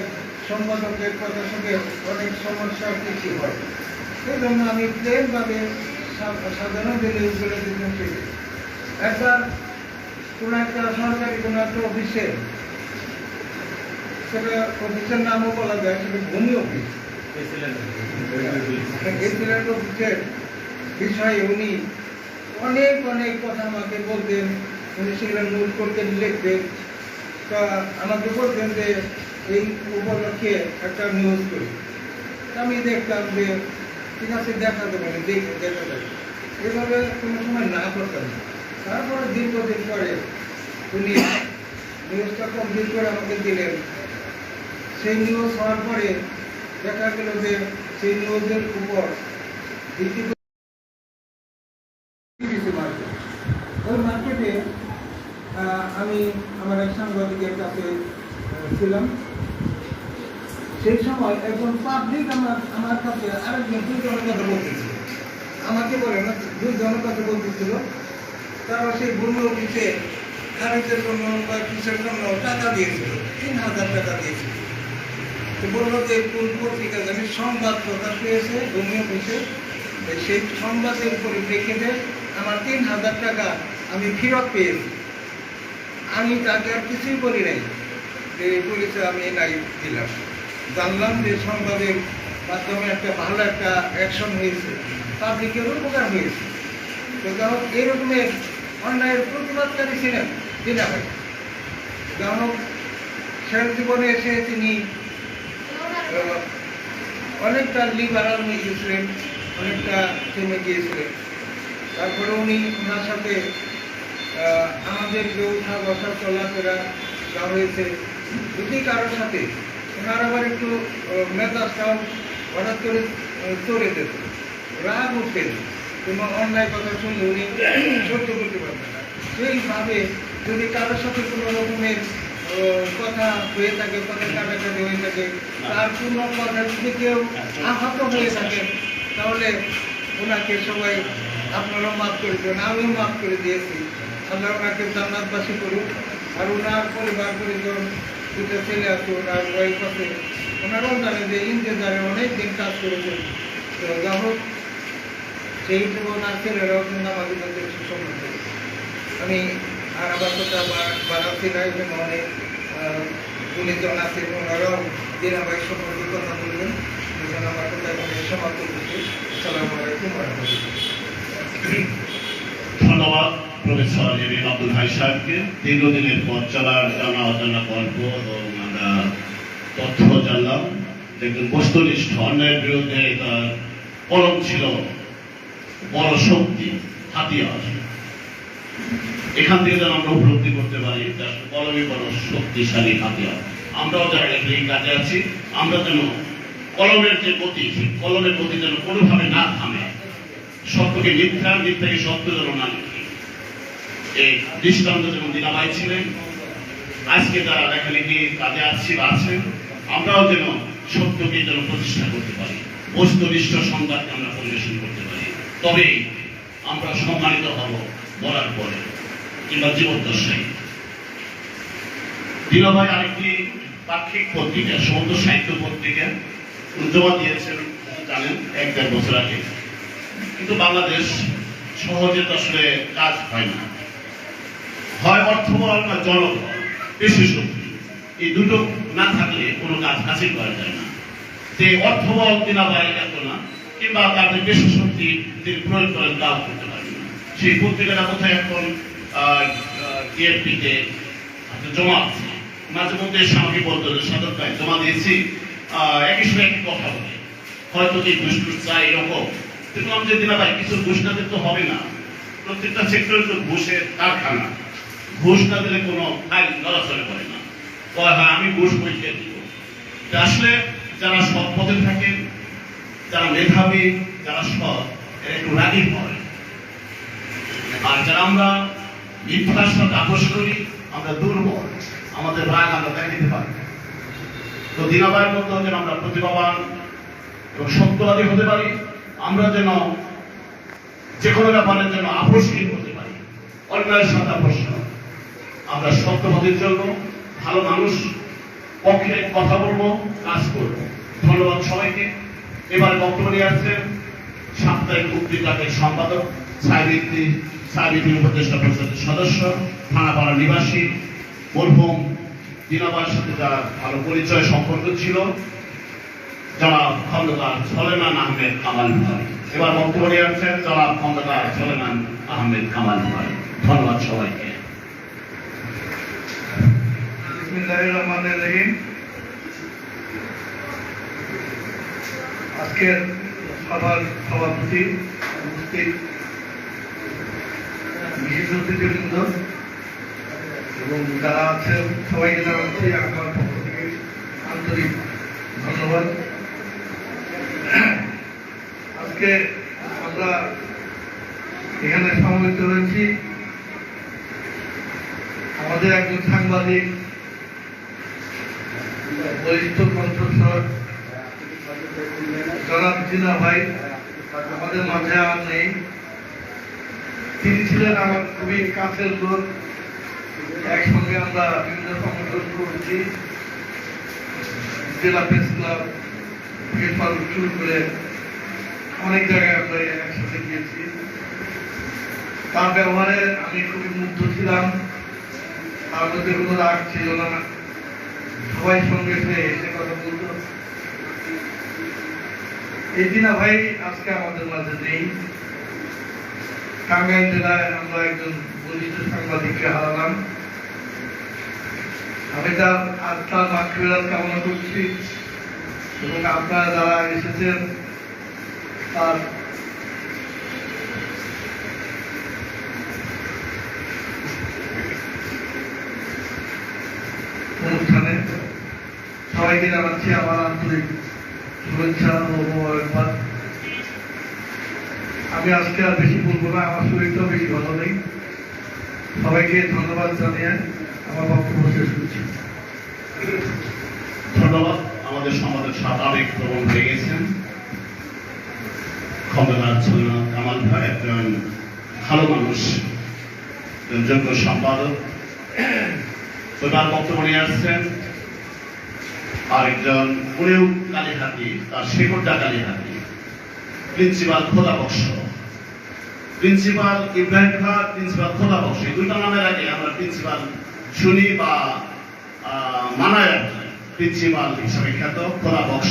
সম্পাদকের কথার সঙ্গে অনেক সমস্যার সৃষ্টি হয়। সেই জন্য আমি প্লেনভাবে সাধারণ যে নিউজগুলো দিতাম সেগুলো। একবার কোনো একটা সরকারি কোনো একটা অফিসে, সেটা অফিসের নামও বলা যায়, সেটা ভূমি অফিস, এসিল্যান্ড অফিসের বিষয়ে উনি অনেক অনেক কথা আমাকে বলতেন। উনি সেগুলো নোট করতেন, লিখতেন। তা আমাকে বলতেন যে এই উপলক্ষে একটা নিউজ করি। আমি দেখতাম যে ঠিক আছে, দেখা যাবে, দেখা যাবে, এভাবে কোনো সময় না করতাম না। তারপরে দীর্ঘদিন পরে উনি নিউজটা কমপ্লিট করে আমাকে দিলেন। সেই নিউজ হওয়ার পরে দেখা গেল যে সেই নিউজের উপর ভিত্তি করে ওই মার্কেটে আমি আমার এক সাংবাদিকের কাছে ছিলাম। সেই সময় একজন পাবলিক আমার কাছে আরেকজন দুজনের কথা বলতেছিল, আমাকে বলে না দুজনের কথা বলতেছিল। তারা সেই বন্ধু অফিসে খারিজের জন্য বা কিসের জন্য টাকা দিয়েছিল, 3,000 টাকা দিয়েছিল। তো বললো যে কোন পত্রিকা জানি সংবাদ প্রকাশ পেয়েছে ভূমি অফিসে, সেই সংবাদের পরিপ্রেক্ষিতে আমার 3,000 টাকা আমি ফেরত পেয়েছি। আমি তাকে আর কিছুই বলি নাই, যে পুলিশে আমি নাই দিলাম। জানলাম যে সংবাদের মাধ্যমে একটা ভালো একটা অ্যাকশন হয়েছে, পাবলিকের উপকার হয়েছে। তো যখন এরকমের অন্যায়ের প্রতিবাদকারী ছিলেন দিনা ভাই, যখন শেষ জীবনে এসে তিনি অনেকটা লিবারাল হয়ে গিয়েছিলেন, অনেকটা থেমে গিয়েছিলেন। তারপরে উনি ওনার সাথে আমাদের যে উঠা বসা চলাফেরা যা হয়েছে, যদি কারোর সাথে ওনার আবার একটু মেজাজটাও হঠাৎ করে চড়ে যেত, রাগ উঠতেন, কোনো অন্যায় কথা শুনলে উনি সহ্য করতে পারতেন না। সেইভাবে যদি কারোর সাথে কোনো রকমের কথা হয়ে থাকে, কথা কাটাকাটি হয়ে থাকে, তার কোনো কথা যদি কেউ আহত হয়ে থাকেন, তাহলে ওনাকে সবাই আপনারাও মাফ করে দেবেন, আমিও মাফ করে দিয়েছি। আল্লাহ ওনাকে জান্নাতবাসী করুন। আর ওনার পরিবার পরিজন, দুটো ছেলে আছে, ওনার ওয়াইফ আছে, ওনারাও জানে যে ইন্তেজারে অনেক দিন কাজ করেছেন। তো যা হোক, সেই হিসেবে ওনার ছেলেরাও কিন্তু আমাদের মধ্যে সুসম্মত। আমি আর আবার কথা বাড়াচ্ছি না, এখানে অনেক গুণীজন আছেন, ওনারাও দিনা ভাই সম্পর্কে কথা বলবেন। এখানে আমার কথা এখানে সমাপ্ত করছি। আসসালামু আলাইকুম ওয়া রাহমাতুল্লাহ। ধন্যবাদ প্রফেসর এম আব্দুল হাই সাহেবকে। দীর্ঘদিনের পথ চলার জানা অজানা গল্প এবং আমরা তথ্য জানলাম। একজন বস্তুনিষ্ঠ, অন্যায়ের বিরুদ্ধে তার কলম ছিল বড় শক্তি, হাতিয়ার। এখান থেকে যেন আমরা উপলব্ধি করতে পারি যে কলমই বড় শক্তিশালী হাতিয়ার। আমরাও যারা এই কাজে আছি, আমরা যেন কলমের যে গতি, কলমের গতি যেন কোনোভাবে না থামে, সত্যকে মিথ্যা, মিথ্যাকে সত্য যেন না লিখি। এই দৃষ্টান্ত যেমন দিনাভাই ছিলেন, আজকে যারা লেখালেখি কাজে আসছি বা আছেন, আমরাও যেন সত্যকে যেন প্রতিষ্ঠা করতে পারি, বস্তুনিষ্ঠ সংবাদকে আমরা পরিবেশন করতে পারি। তবেই আমরা সম্মানিত হব বলার পরে কিংবা জীবদ্দশায়। দিনাভাই আরেকটি পাক্ষিক পত্রিকা, সমুদ্র সাহিত্য পত্রিকা জমা দিয়েছেন জানেন 1-1.5 বছর আগে। কিন্তু বাংলাদেশ সহজে তো আসলে কাজ হয় না, হয় অর্থবল বা জনবল, পেশি শক্তি, এই দুটো না থাকলে কোনো কাজ হাসিল করা যায় না। যে অর্থবল দিনাভাই এত না, কিংবা তাদের পেশি শক্তি তিনি প্রয়োগ করেন তাও করতে পারেন না। সেই পত্রিকাটা কোথায় এখন টিএফপিতে জমা আছে। মাঝে মধ্যে এসে আমাকে বলতো সাদর ভাই জমা দিয়েছি, একই সময় একই কথা বলে, হয়তো কি ঘুষ টুস চাই এরকম। কিন্তু আমি যে দিনাভাই কিছু ঘুষ না দিতে হবে না, প্রত্যেকটা সেক্টরে তো ঘুষের কারখানা, ঘুষ না দিলে কোনো ফাইল নড়াচড়া করে না। হ্যাঁ আমি ঘুষ বইতে দিব। আসলে যারা সৎ পথে থাকেন, যারা মেধাবী, যারা সৎ, এরা একটু রাগী হয়। আর যারা আমরা মিথ্যার সাথে আপোষ করি, আমরা দুর্বল, আমাদের রাগ আমরা তাই দিতে পারি। তো দিনাভাইয়ের মতো যেন আমরা প্রতিভাবান এবং সত্যবাদী হতে পারি, আমরা যেন যে কোনো ব্যাপারের জন্য আপোষহীন হতে পারি, অন্যায়ের সাথে আপোষ নয়। আমরা সত্যবাদীর জন্য ভালো মানুষ পক্ষে কথা বলবো, কাজ করবো। ধন্যবাদ সবাইকে। এবার বক্তব্য নিয়ে আসছেন সাপ্তাহিক পত্রিকার সম্পাদক, সাহিত্যিক উপদেষ্টা পরিষদের সদস্য, থানাপাড়া নিবাসী, মরহুম দিনাভাইয়ের সাথে যার ভালো পরিচয় সম্পর্ক ছিল, জনাব খন্দকার সলেমান আহমেদ কামাল ভাই। এবার বক্তব্য নিয়ে আসছেন জনাব খন্দকার সলেমান আহমেদ কামাল ভাই। ধন্যবাদ সবাইকে। বিসমিল্লাহির রহমানির রহিম। আজকের সভার সভাপতি, উপস্থিত বিশেষ অতিথিবৃন্দ এবং যারা আছেন সবাইকে জানাচ্ছি আমার পক্ষ থেকে আন্তরিক ধন্যবাদ। আজকে আমরা এখানে সমবেত হয়েছি আমাদের একজন সাংবাদিক বরিষ্ঠ কণ্ঠস্বর জনাব জিনা ভাই আমাদের মাঝে আর নেই। তিনি ছিলেন আমার খুবই কাছের লোক, একসঙ্গে আমরা বিভিন্ন সংগঠন করেছি, জেলা প্রেস ক্লাব থেকে শুরু করে অনেক জায়গায় আমরা একসাথে গিয়েছি। তার ব্যবহারে আমি খুবই মুগ্ধ ছিলাম, তার মধ্যে কোনো রাগ ছিল না, সবাই সঙ্গে এসে কথা বলতো। এই দিনা ভাই আজকে আমাদের মাঝে নেই। টাঙ্গাইল জেলায় আমরা একজন বরিষ্ঠ সাংবাদিককে হারালাম। আমি তার আত্মার মাগফিরাত কামনা করছি এবং আপনারা যারা এসেছেন তার অনুষ্ঠানে সবাইকে জানাচ্ছি আমার আন্তরিক শুভেচ্ছা ও মোবারকবাদ। আমি আজকে আর বেশি বলবো না, আমার শরীরটাও বেশি ভালো নেই। সবাইকে ধন্যবাদ জানিয়ে আমার বক্তব্য শেষ করছি। ধন্যবাদ। আমাদের সমাজের সাবেক প্রবণ হয়ে গেছেন খন্দকার সৈয়দ কামাল ভাই, একজন ভালো মানুষ, একজন যোগ্য সম্পাদক। তার বক্তব্য নিয়ে আসছেন আরেকজন উনিও কালীহাতি, তার শেখরটা কালীহাতি, প্রিন্সিপাল খোদা বক্স, প্রিন্সিপাল ইব্রাহিম খান, প্রিন্সিপাল খোদা বক্স। এই দুইটা নামের আগে আমরা প্রিন্সিপাল শুনি বা মানায় প্রিন্সিপাল হিসাবে খ্যাত খোদা বক্স।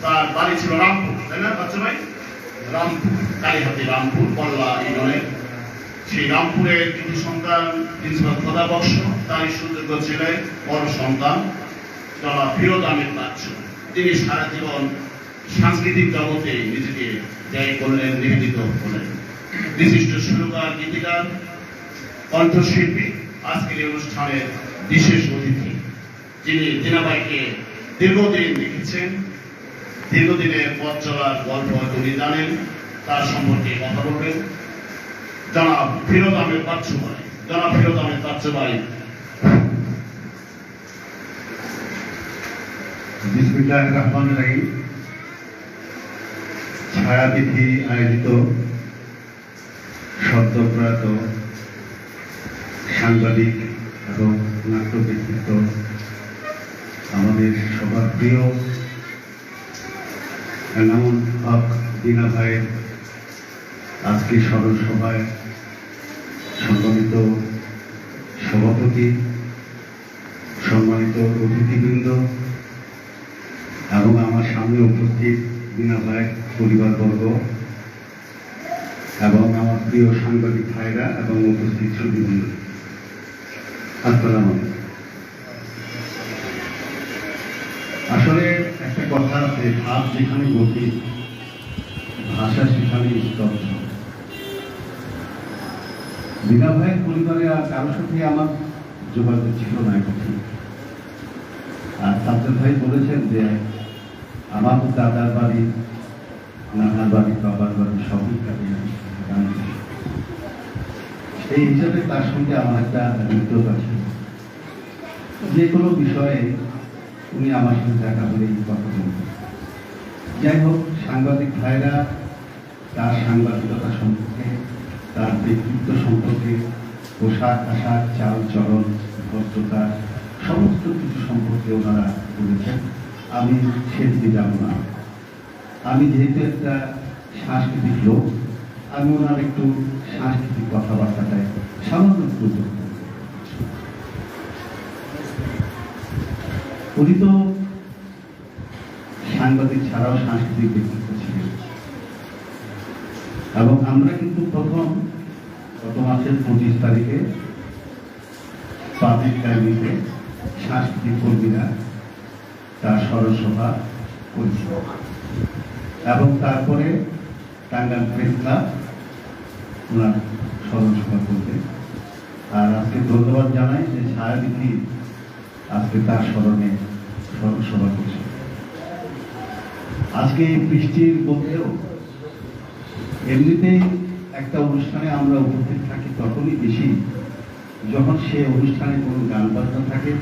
তার বাড়ি ছিল রামপুর, তাই না বাচ্চা ভাই? রামপুর, কালীহাতি রামপুর, পল্লা ইউনিয়নের। সেই রামপুরের কিছু সন্তান প্রিন্সিপাল খোদা বক্স, তারই সুযোগ্য ছিলেন বড় সন্তান জনাব ফিরোজ আহমেদ বাচ্চু। তিনি সারা জীবন সাংস্কৃতিক জগতে নিজেকে ব্যয় করলেন, নিবেদিত হলেন। বিশিষ্ট সুরকার, গীতিকার, কণ্ঠশিল্পী, আজকের এই অনুষ্ঠানের বিশেষ অতিথি, যিনি জিনাবাইকে দীর্ঘদিন দেখেছেন, দীর্ঘদিনের পথ চলার গল্প তিনি জানেন, তার সম্পর্কে কথা বলবেন জনাব ফিরোজ আহমেদ বাচ্চু ভাই। জনাব ফিরোজ আহমেদ বাচ্চু ভাই। বিসমিল্লাহির রহমানির রহিম। ছায়াতিথি আয়োজিত সদ্যপ্রয়াত সাংবাদিক এবং নাট্য ব্যক্তিত্ব আমাদের সবার প্রিয় এনামুল হক দিনা ভাইয়ের আজকে স্মরণ সভায় সম্মানিত সভাপতি, সম্মানিত অতিথিবৃন্দ এবং আমার সামনে উপস্থিত দিনা ভাইয়ের পরিবারবর্গ এবং আমার প্রিয় সাংবাদিক ভাইরা এবং উপস্থিত শ্রোতৃবৃন্দ, আসসালামু আলাইকুম। আসলে একটা কথা আছে, ভাব যেখানে গভীর, ভাষা সেখানে স্তব্ধ। দিনা ভাইয়ের পরিবারে আর কারোর সাথে আমার যোগাযোগ ছিল না ঠিক। আর সাজ্জাদ ভাই বলেছেন যে আমার দাদার বাড়ি, নানার বাড়ি, বাবার বাড়ি সবই সেই হিসাবে তার সঙ্গে আমার একটা হৃদ্যতা ছিল। যে কোনো বিষয়ে উনি আমার সাথে দেখা হলে কথা বলতেন। যাই হোক, সাংবাদিক ভাইরা তার সাংবাদিকতা সম্পর্কে, তার ব্যক্তিত্ব সম্পর্কে, পোশাক আশাক, চাল চলন, ভদ্রতা, সমস্ত কিছু সম্পর্কে ওনারা বলেছেন। আমি সেদিকে যাব না। আমি যেহেতু একটা সাংস্কৃতিক লোক, আমি ওনার একটু সাংস্কৃতিক কথাবার্তাটায় সামান্য গুরুত্ব। উনি তো সাংবাদিক ছাড়াও সাংস্কৃতিক ব্যক্তিত্ব ছিলেন এবং আমরা কিন্তু প্রথম গত মাসের 25 তারিখে পাবলিক লাইব্রেরিতে সাংস্কৃতিক কর্মীরা তার স্মরণ সভা করেছিল এবং তারপরে টাঙ্গাইল প্রেস ক্লাব ওনার স্মরণ সভা করবে। আর আজকে ধন্যবাদ জানাই যে ছায়াবিধি আজকে তার স্মরণে স্মরণ সভা করছে। আজকে এই বৃষ্টির মধ্যেও এমনিতেই একটা অনুষ্ঠানে আমরা উপস্থিত থাকি তখনই বেশি, যখন সে অনুষ্ঠানে কোনো গান বাজনা থাকে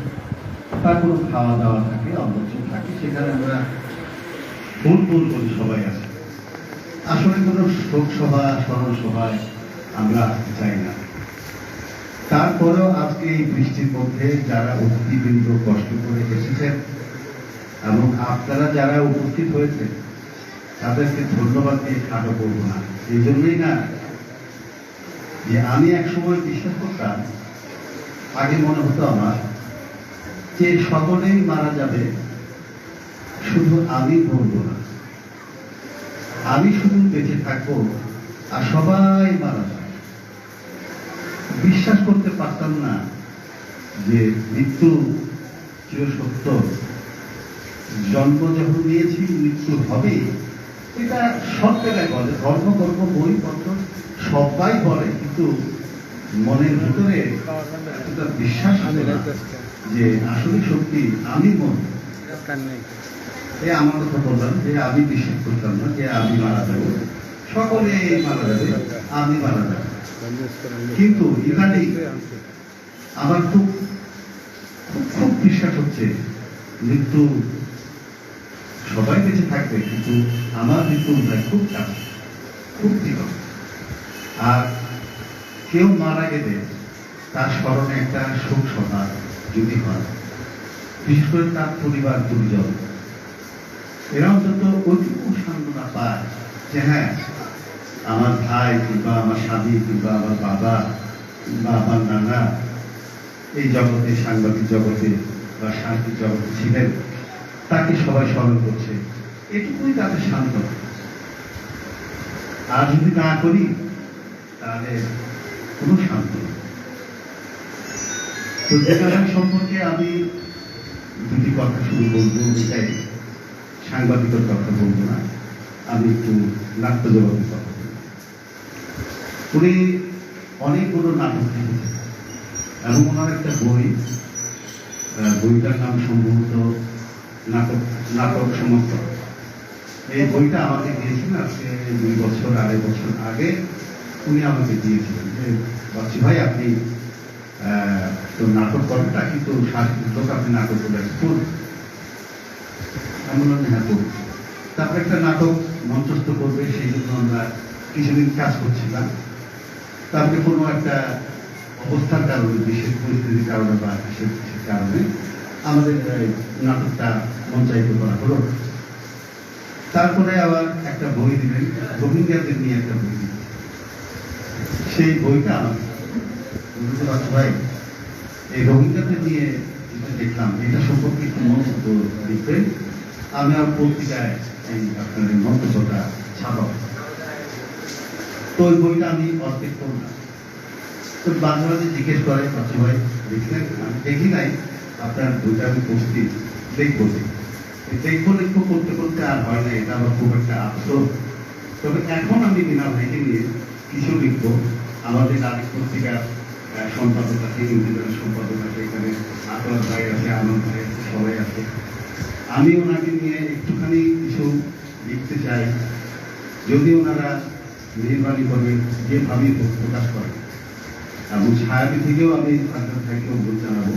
তার কোনো খাওয়া দাওয়া থাকে, অবশ্য থাকে, সেখানে আমরা ফুল করি, সবাই আছে। আসলে কোনো শোক সভা, স্মরণ সভায় আমরা আসতে চাই না। তারপরেও আজকে এই বৃষ্টির মধ্যে যারা অতিথিবৃন্দ কষ্ট করে এসেছেন এবং আপনারা যারা উপস্থিত হয়েছেন তাদেরকে ধন্যবাদ দিয়ে খাটো করবো না। এই জন্যই না যে আমি একসময় বিশ্বাস করতাম, আগে মনে হতো আমার যে সকলেই মারা যাবে, শুধু আমি মরবো না, আমি শুধু বেঁচে থাকবো আর সবাই মারা যাবে। বিশ্বাস করতে পারতাম না যে মৃত্যু চিরসত্য, জন্ম যখন নিয়েছি মৃত্যু হবে, এটা সব জায়গায় বলে, ধর্ম কর্ম বই পত্র সবাই বলে, কিন্তু মনের ভিতরে এতটা বিশ্বাস হতো না যে আসলে সত্যি আমি মরব। আমার কথা বললাম যে আমি বিশ্বাস করতাম না যে আমি মারা যাবো, সকলে মারা যাবে, আমি মারা যাবো। কিন্তু ইদানিং আমার খুব খুব বিশ্বাস হচ্ছে মৃত্যু সবাই বেঁচে থাকবে, কিন্তু আমার মৃত্যু খুব কাছে, খুব বিকট। আর কেউ মারা গেলে তার স্মরণে একটা শোক সভা যদি হয়, বিশেষ করে তার পরিবার পরিজন, এরা অন্তত ওইটুকু সান্ত্বনা পায় যে হ্যাঁ, আমার ভাই কিংবা আমার স্বামী কিংবা আমার বাবা কিংবা আমার নানা এই জগতে, সাংবাদিক জগতে বা সাহিত্যিক জগতে ছিলেন, তাকে সবাই স্মরণ করছে, এটুকুই তাদের সান্ত্বনা। আর যদি না করি তাহলে কোনো সান্ত্বনা। তো জেনারেল সম্পর্কে আমি দুটি কথা শুরু বলবো, এটাই সাংবাদিকের কথা বলবো না, আমি একটু নাট্য জগতের কথা বলবো। উনি অনেকগুলো নাটক লিখেছেন এবং ওনার একটা বইটার নাম সম্ভবত নাটক সমর্থন। এই বইটা আমাকে দিয়েছিলেন আজকে 2 বছর 2.5 বছর আগে উনি আমাকে দিয়েছিলেন যে বাচ্চি ভাই, আপনি তো নাটক করেন না, কিন্তু সাহিত্য আপনি নাটক করে পড়ুন। আমি বললাম হ্যাঁ পড়ুন। তারপরে একটা নাটক মঞ্চস্থ করবে, সেই জন্য আমরা কিছুদিন কাজ করছিলাম। তারপরে কোনো একটা অবস্থার কারণে, বিশেষ পরিস্থিতির কারণে বা বিশেষ কারণে আমাদের নাটকটা মঞ্চায়িত করা হলো। তারপরে আবার একটা বই দিলেন, রোহিঙ্গাদের নিয়ে একটা বই দিলেন। সেই বইটা আমাকে ভাই, এই রোহিঙ্গাদের নিয়ে যেটা দেখলাম, এটা সম্পর্কে একটু মন্তব্য লিখবেন, আমি আমার পত্রিকায় এই আপনার মন্তব্যটা ছাপাবো। তো ওই বইটা আমি অর্ধেক করলাম। তো বাংলাদেশে জিজ্ঞেস করে বাচ্চা ভাই লিখলেন, আমি দেখি নাই, আপনার বইটা আমি পড়ছি, দেখবো লিখবো করতে করতে আর হয় না, এটা আমার খুব একটা আফসোস। তবে এখন আমি বিনা ভাইকে নিয়ে কিছু লিখবো। আমাদের আরেক পত্রিকার সম্পাদক আছে, ইউনিভার্সিটির সম্পাদক আছে, এখানে আতর ভাই আছে, আনন্দ ভাই আছে, সবাই আছে। আমি ওনাকে নিয়ে একটুখানি কিছু লিখতে চাই, যদি ওনারা মেহরবানি করবেন, যেভাবে প্রকাশ করেন। এবং ছায়াবি থেকেও আমি আপনার ভাইকে অনুরোধ জানাবো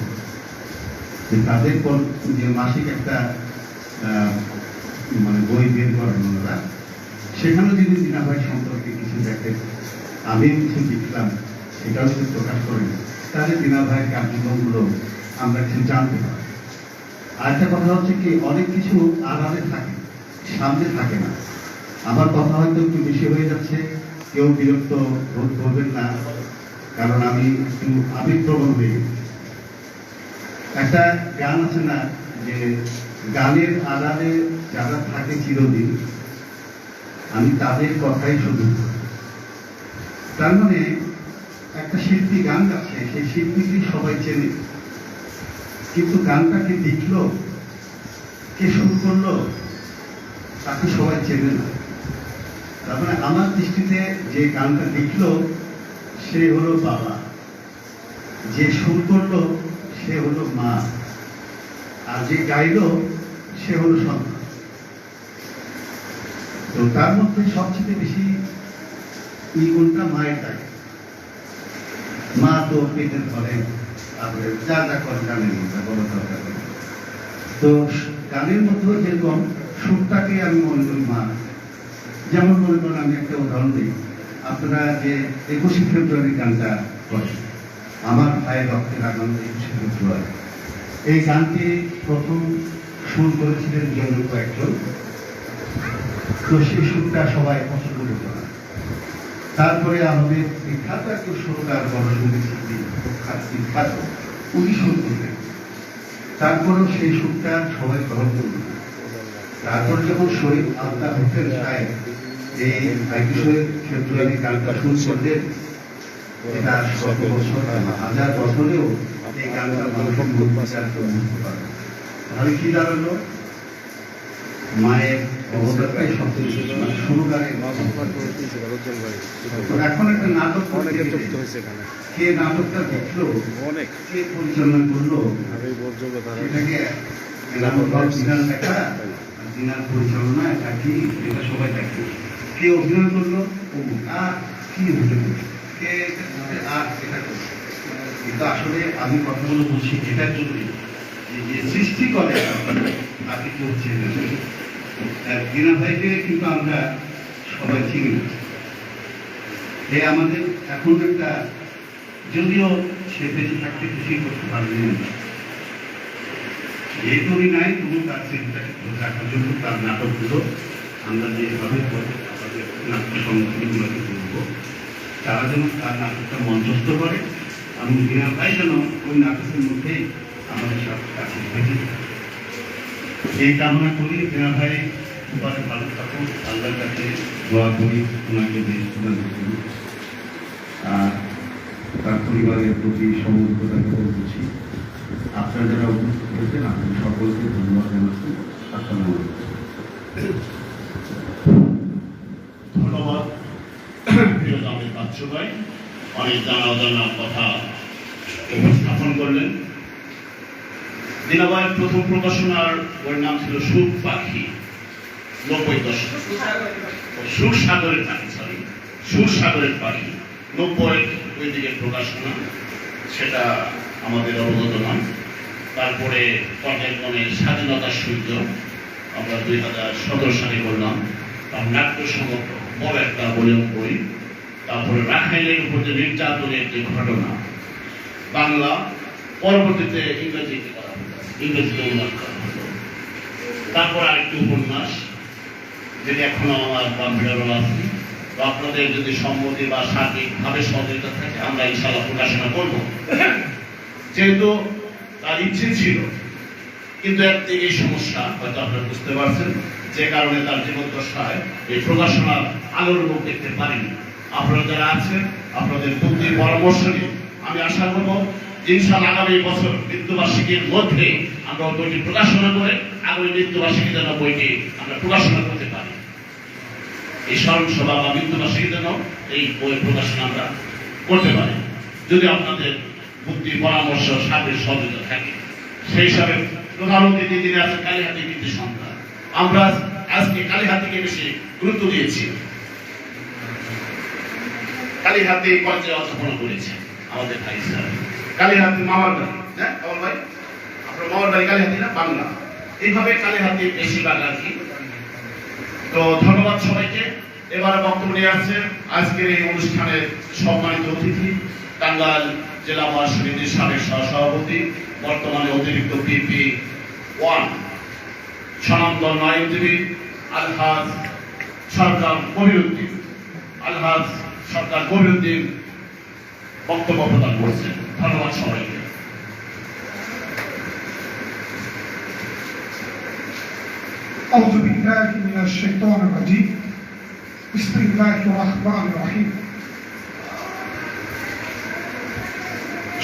যে তাদের পর যে মাসিক একটা মানে বই বের করেন ওনারা, সেখানে যদি দিনা ভাই সম্পর্কে কিছু দেখেন, আমি কিছু লিখলাম, সেটাও যদি প্রকাশ করেন, তাহলে দিনা ভাইয়ের কার্যক্রমগুলো আমরা কিছু জানতে পারি। আরেকটা কথা হচ্ছে কি, অনেক কিছু আড়ালে থাকে, সামনে থাকে না। আমার কথা হয়তো একটু বেশি হয়ে যাচ্ছে, কেউ বিরক্ত বোধ করবেন না, কারণ আমি একটু আবেগপ্রবণ হয়ে গেছি। একটা গান আছে না যে গানের আড়ালে যারা থাকে চিরদিন, আমি তাদের কথাই শুধু। তার মানে একটা শিল্পী গান গাচ্ছে, সেই শিল্পীকে সবাই চেনে, কিন্তু গানটা কে লিখলো, কে শুরু করলো, তাকে সবাই চেনে না। তার মানে আমার দৃষ্টিতে যে গানটা লিখলো সে হলো বাবা, যে শুরু করলো সে হলো মা, আর যে গাইলো সে হলো সন্তান। তো তার মধ্যে সবচেয়ে বেশি এই গুণটা মায়ের থাকে। মা তো পেটের ঘরে তারপরে যা যা করে গানের মধ্যে বড় দরকার নেই। তো গানের মধ্যেও যেরকম সুরটাকে আমি মনে করি মা, যেমন মনে করেন আমি একটা উদাহরণ দিই, আপনারা যে 21শে ফেব্রুয়ারি গানটা করেন, আমার ভাইয়ের রক্তের আগুন 21শে ফেব্রুয়ারি, এই গানটি প্রথম সুর করেছিলেন জনক একজন। তো সেই সুরটা সবাই পছন্দ করত না। তারপরে আমাদের বিখ্যাত একটা সুরকার গণসঙ্গীত শিল্পী বিখ্যাত, উনি সুর করলেন। তারপরেও সেই সুরটা সবাই গ্রহণ করল না। তারপরে যখন শহীদ আলতাফ হোসেন সাহেব এই 21শে ফেব্রুয়ারি গানটা শুরু করলেন, এটা শত বছর হাজার বছরেও এই গানটা মানুষের বিচার করে বুঝতে পারে। তাহলে কি দাঁড়ালো, মায়ের অবদানটাই সবচেয়ে শুরু গানে। এখন একটা নাটক কে নাটকটা দেখলো, কে পরিচালনা করলো, সেটাকে দিনার দেখা, দিনার পরিচালনা এটা কি, এটা সবাই দেখে। কে অভিনয় করলো, কি অভিনয় করলো, কে আর এটা করলো। কিন্তু আসলে আমি কথাগুলো বলছি এটার জন্যই যে সৃষ্টি করে আপনি করছেন। দিনা ভাইকে কিন্তু আমরা সবাই চিনি। আমাদের এখন একটা, যদিও সে বেঁচে থাকতে কিছুই করতে পারবেন, যেহেতু উনি নাই, তবু তার স্মৃতিটাকে ধরে রাখার জন্য তার নাটকগুলো আমরা যেভাবে আমাদের নাট্য সংস্কৃতিগুলোকে করবো, তারা যেন তার নাটকটা মঞ্চস্থ করে এবং দিনা ভাই যেন ওই নাটকের মধ্যেই আমাদের সব কাছে বেঁচে থাকে। এই কামনা করি দিনা ভাই খুবই ভালো থাকুন, আল্লাহর কাছে দোয়া করি ওনাকে বেশ প্রদান করুন। আর তার পরিবারের প্রতি সমবেদনা করছি। আপনারা যারা উপস্থিত হয়েছেন আপনাদের সকলকে ধন্যবাদ জানাচ্ছি। আসসালামু আলাইকুম। ধন্যবাদ প্রিয় দামের বাচ্চ ভাই, অনেক জানা অজানা কথা উপস্থাপন করলেন। দিনা ভাইয়ের প্রথম প্রকাশনার ওর নাম ছিল সুখ পাখি, 90 দশক, সুরসাগরের পাখি, সুরসাগরের পাখি, 90 ওই দিকের প্রকাশনা, সেটা আমাদের অবগত নয়। তারপরে পর্যায়ক্রমে স্বাধীনতার সূর্য আমরা 2017 সালে করলাম, তার নাট্য সংগ্রহ বড় একটা বলিউড বই। তারপরে রাখাইনের উপর যে নির্যাতনের যে ঘটনা, বাংলা পরবর্তীতে ইংরেজিতে করা হলো, ইংরেজিতে অনুবাদ করা হলো। তারপর আরেকটি উপন্যাস, যেটি এখনো আমার কম্পিউটারও আছে। তো আপনাদের যদি সম্মতি বা সার্বিকভাবে সহযোগিতা থাকে আমরা ইনশাআল্লাহ প্রকাশনা করব। যেহেতু তার ইচ্ছে ছিল, কিন্তু একদিকে এই সমস্যা হয়তো আপনারা বুঝতে পারছেন, যে কারণে তার জীবদ্দশায় এই প্রকাশনার আলোর মুখ দেখতে পারেনি। আপনারা যারা আছেন, আপনাদের বুদ্ধি পরামর্শ নিয়ে আমি আশা করব ইনশাআল্লাহ আগামী বছর মৃত্যুবার্ষিকীর মধ্যে আমরা বইটি প্রকাশনা করে আগামী মৃত্যুবার্ষিকী যেন বইটি আমরা প্রকাশনা করতে পারি। এই স্মরণ সভা বা মৃত্যুবার্ষিকী যেন এই বই প্রকাশনা আমরা করতে পারি, যদি আপনাদের বুদ্ধি পরামর্শ সাথে সহযোগিতা থাকে। সেই হিসাবে প্রধান অতিথি যিনি আছেন কালীহাতি কৃতি সন্তান, আমরা আজকে কালীহাতিকে বেশি গুরুত্ব দিয়েছি। কালীহাতি পর্যায়ে অধ্যাপনা করেছে আমাদের ভাই স্যার, কালীহাতি মামার বাড়ি, হ্যাঁ আমার ভাই, আপনার মামার বাড়ি কালীহাতি না বাংলা, এইভাবে কালীহাতি বেশিরভাগ আর কি। তো ধন্যবাদ সবাইকে। এবারে বক্তব্য নিয়ে আসছে আজকের এই অনুষ্ঠানের সম্মানিত অতিথি, টাঙ্গাইল জেলা মহা সমিতির সাবেক সহসভাপতি, বর্তমানে অতিরিক্ত পিপি 1 স্বনামধন্য আইনজীবী আলহাজ সরকার কবিরউদ্দিন, আলহাজ সরকার কবিরউদ্দিন বক্তব্য প্রদান করছেন। ধন্যবাদ সবাইকে। أعوذ بالله من الشيطان الرجيم بسم الله الرحمن الرحيم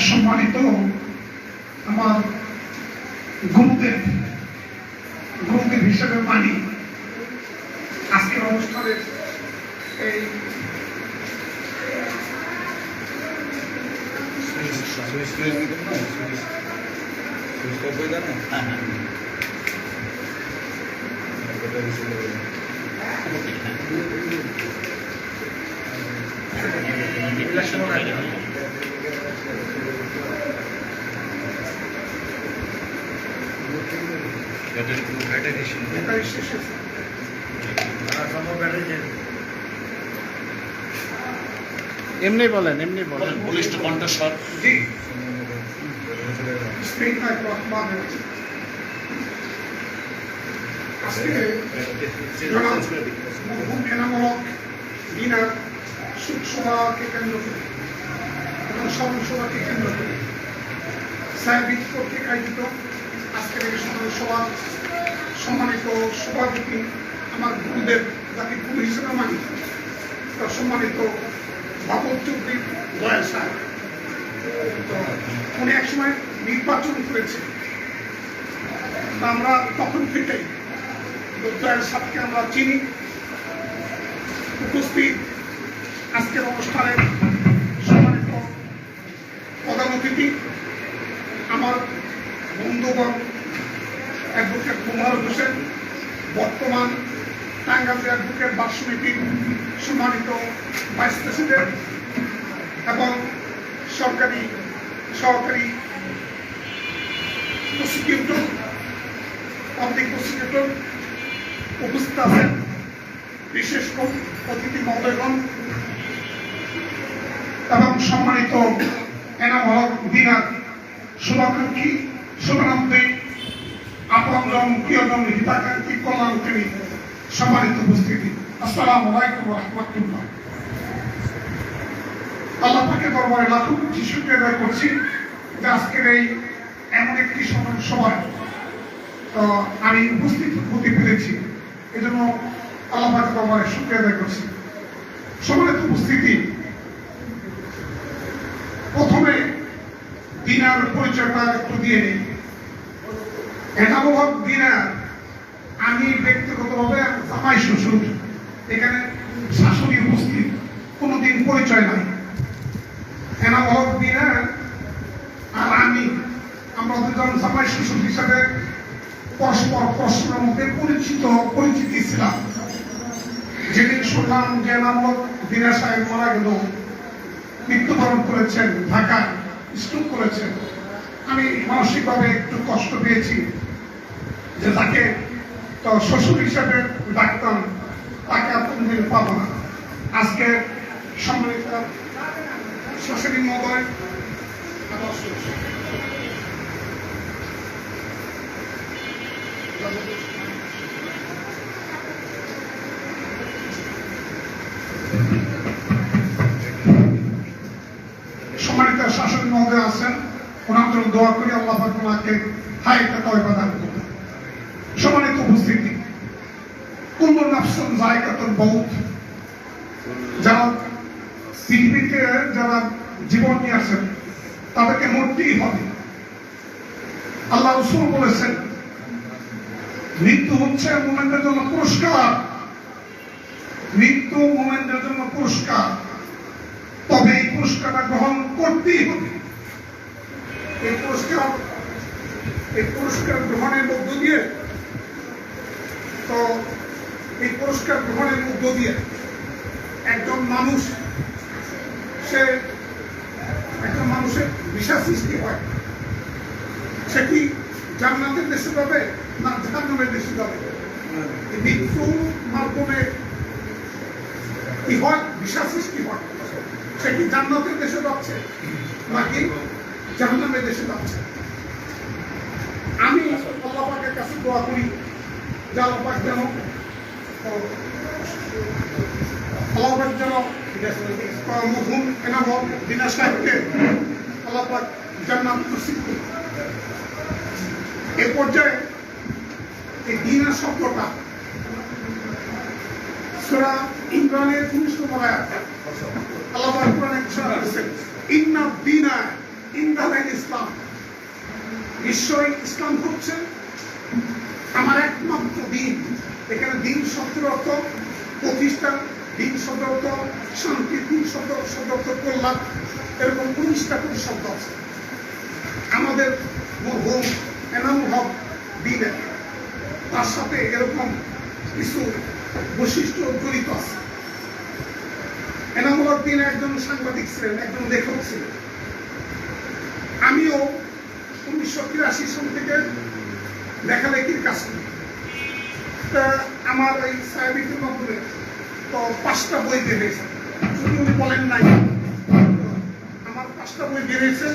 সম্মানিত আমার গুরুদেব হিসেবে মানি, আজকের অনুষ্ঠানের এই ব্যাটারি শেষ হয়েছে। এমনি বলেন বলিষ্ঠ কণ্ঠস্বর। জি বিসমিল্লাহির রহমানির রহিম। আজকে জনাব মরহুম এনামুল হক বিনার সভাকে কেন্দ্র করে এবং স্মরণ সভাকে কেন্দ্র করে সাহেবিক কর্তৃক আয়োজিত আজকের এই স্মরণ সভা সম্মানিত সভাপতি আমার গুরুদেব, যাকে গুরু হিসেবে মানি, সম্মানিত বাবুল চৌধুরী দয়াল সাহেব। তো উনি একসময় নির্বাচন করেছে, আমরা তখন থেকেই দয়াল সাহেবকে আমরা চিনি। উপস্থিত আজকের অনুষ্ঠানের সম্মানিত প্রধান অতিথি আমার বন্ধুগণ, অ্যাডভোকেট মোবারক হোসেন, বর্তমান টাঙ্গাইল অ্যাডভোকেট বার সমিতির সম্মানিত ভাইস প্রেসিডেন্ট এবং সহকারী প্রসিকিউটর, পাবলিক প্রসিকিউটর উপস্থিত আছেন, বিশেষ অতিথি মহোদয়গণ এবং সম্মানিত এনামুল হক বিনার শুভাকাঙ্ক্ষী, শুভানন্দী, আপনজন, প্রিয়জন, হিতাকাঙ্ক্ষী, কল্যাণকামী সম্মানিত উপস্থিতি, আসসালামু আলাইকুম ওয়া রাহমাতুল্লাহ। আল্লাহ পাকের দরবারে লাখো কোটি শুকরিয়া আদায় করছি যে আজকের এই এমন একটি সভায় আমি উপস্থিত হতে পেরেছি, এজন্য আল্লাহ পাকের দরবারে শুকরিয়া আদায় করছি। সম্মানিত উপস্থিতি, প্রথমে দিনার পরিচয়টা একটু দিয়ে নিই। এনামুল হক দিনার আমি ব্যক্তিগতভাবে জামাই শ্বশুর, এখানে শাশুড়ি উপস্থিত, কোনোদিন পরিচয় নাই। এনামুল হক দিনার আর আমরা দুজন জামাই শ্বশুর হিসাবে পরস্পরের মধ্যে পরিচিতি ছিলাম। যেদিন শুনলাম যে এনামুল হক দিনার সাহেব মারা গেল, মৃত্যুবরণ করেছেন, ঢাকায় স্ট্রোক করেছেন, আমি মানসিকভাবে একটু কষ্ট পেয়েছি যে তাকে তো শ্বশুর হিসাবে ডাকতাম, তাকে আর কোনদিন পাবো না। আজকে সম্মানিত শাশুড়ি মহোদয়, সম্মানিত শাশুড়ি মহোদয় আছেন, ওনার জন্য দোয়া করি আল্লাহ পাক ওনাকে হায়াতে তওবা দান করুন। সম্মানিত উপস্থিতি, কুল্লু নাফসুন যায়কাতুল মাউত, যারা পৃথিবীতে যারা জীবন নিয়ে আসেন তাদেরকে মরতেই হবে। আল্লাহ রাসূল বলেছেন মৃত্যু হচ্ছে মুমিনদের জন্য পুরস্কার, মৃত্যু মুমিনদের জন্য পুরস্কার, তবে এই পুরস্কারটা গ্রহণ করতেই হবে। এই পুরস্কার গ্রহণের মধ্য দিয়ে একজন মানুষের বিশ্বাস সৃষ্টি হয়। সে কি জান্নাতের দেশে যাবে না জাহান্নামের দেশে যাবে? মৃত্যুর মাধ্যমে কি হয়? বিশ্বাস সৃষ্টি হয়। সে কি জান্নাতের দেশে যাচ্ছে নাকি জাহান্নামের দেশে যাচ্ছে? আমি আল্লাহ পাকের কাছে দোয়া করি যে আল্লাহ পাক যেন মরহুম এনামুল হক দিনার সাহেবকে আল্লাহ পাক জান্নাত নসিব করুন। এ পর্যায়ে এই দিনা শব্দটা সূরা ইমরানের 19 নম্বর আয়াত আল্লাহ পাক কোরআনে ঘোষণা করেছেন, ইন্না দীনা ইনদাল ইসলাম, নিশ্চয়ই ইসলাম হচ্ছে আমার একমাত্র দিন। এখানে দিন শব্দের অর্থ প্রতিষ্ঠান, দিন শব্দের অর্থ শান্তি, দিন শব্দের অর্থ কল্যাণ, এরকম 19টা করে শব্দ আছে। আমাদের মরহুম এনামুল হক দিনের তার সাথে এরকম কিছু বৈশিষ্ট্য জড়িত আছে। এনামুল হক দিন একজন সাংবাদিক ছিলেন, একজন লেখক ছিলেন। আমিও 1983 সাল থেকে লেখালেখির কাজ করি। তা আমার এই সাহেবিকের মাধ্যমে তো 5টা বই বের হয়েছে, যদি উনি বলেন নাই, আমার 5টা বই বের হয়েছে।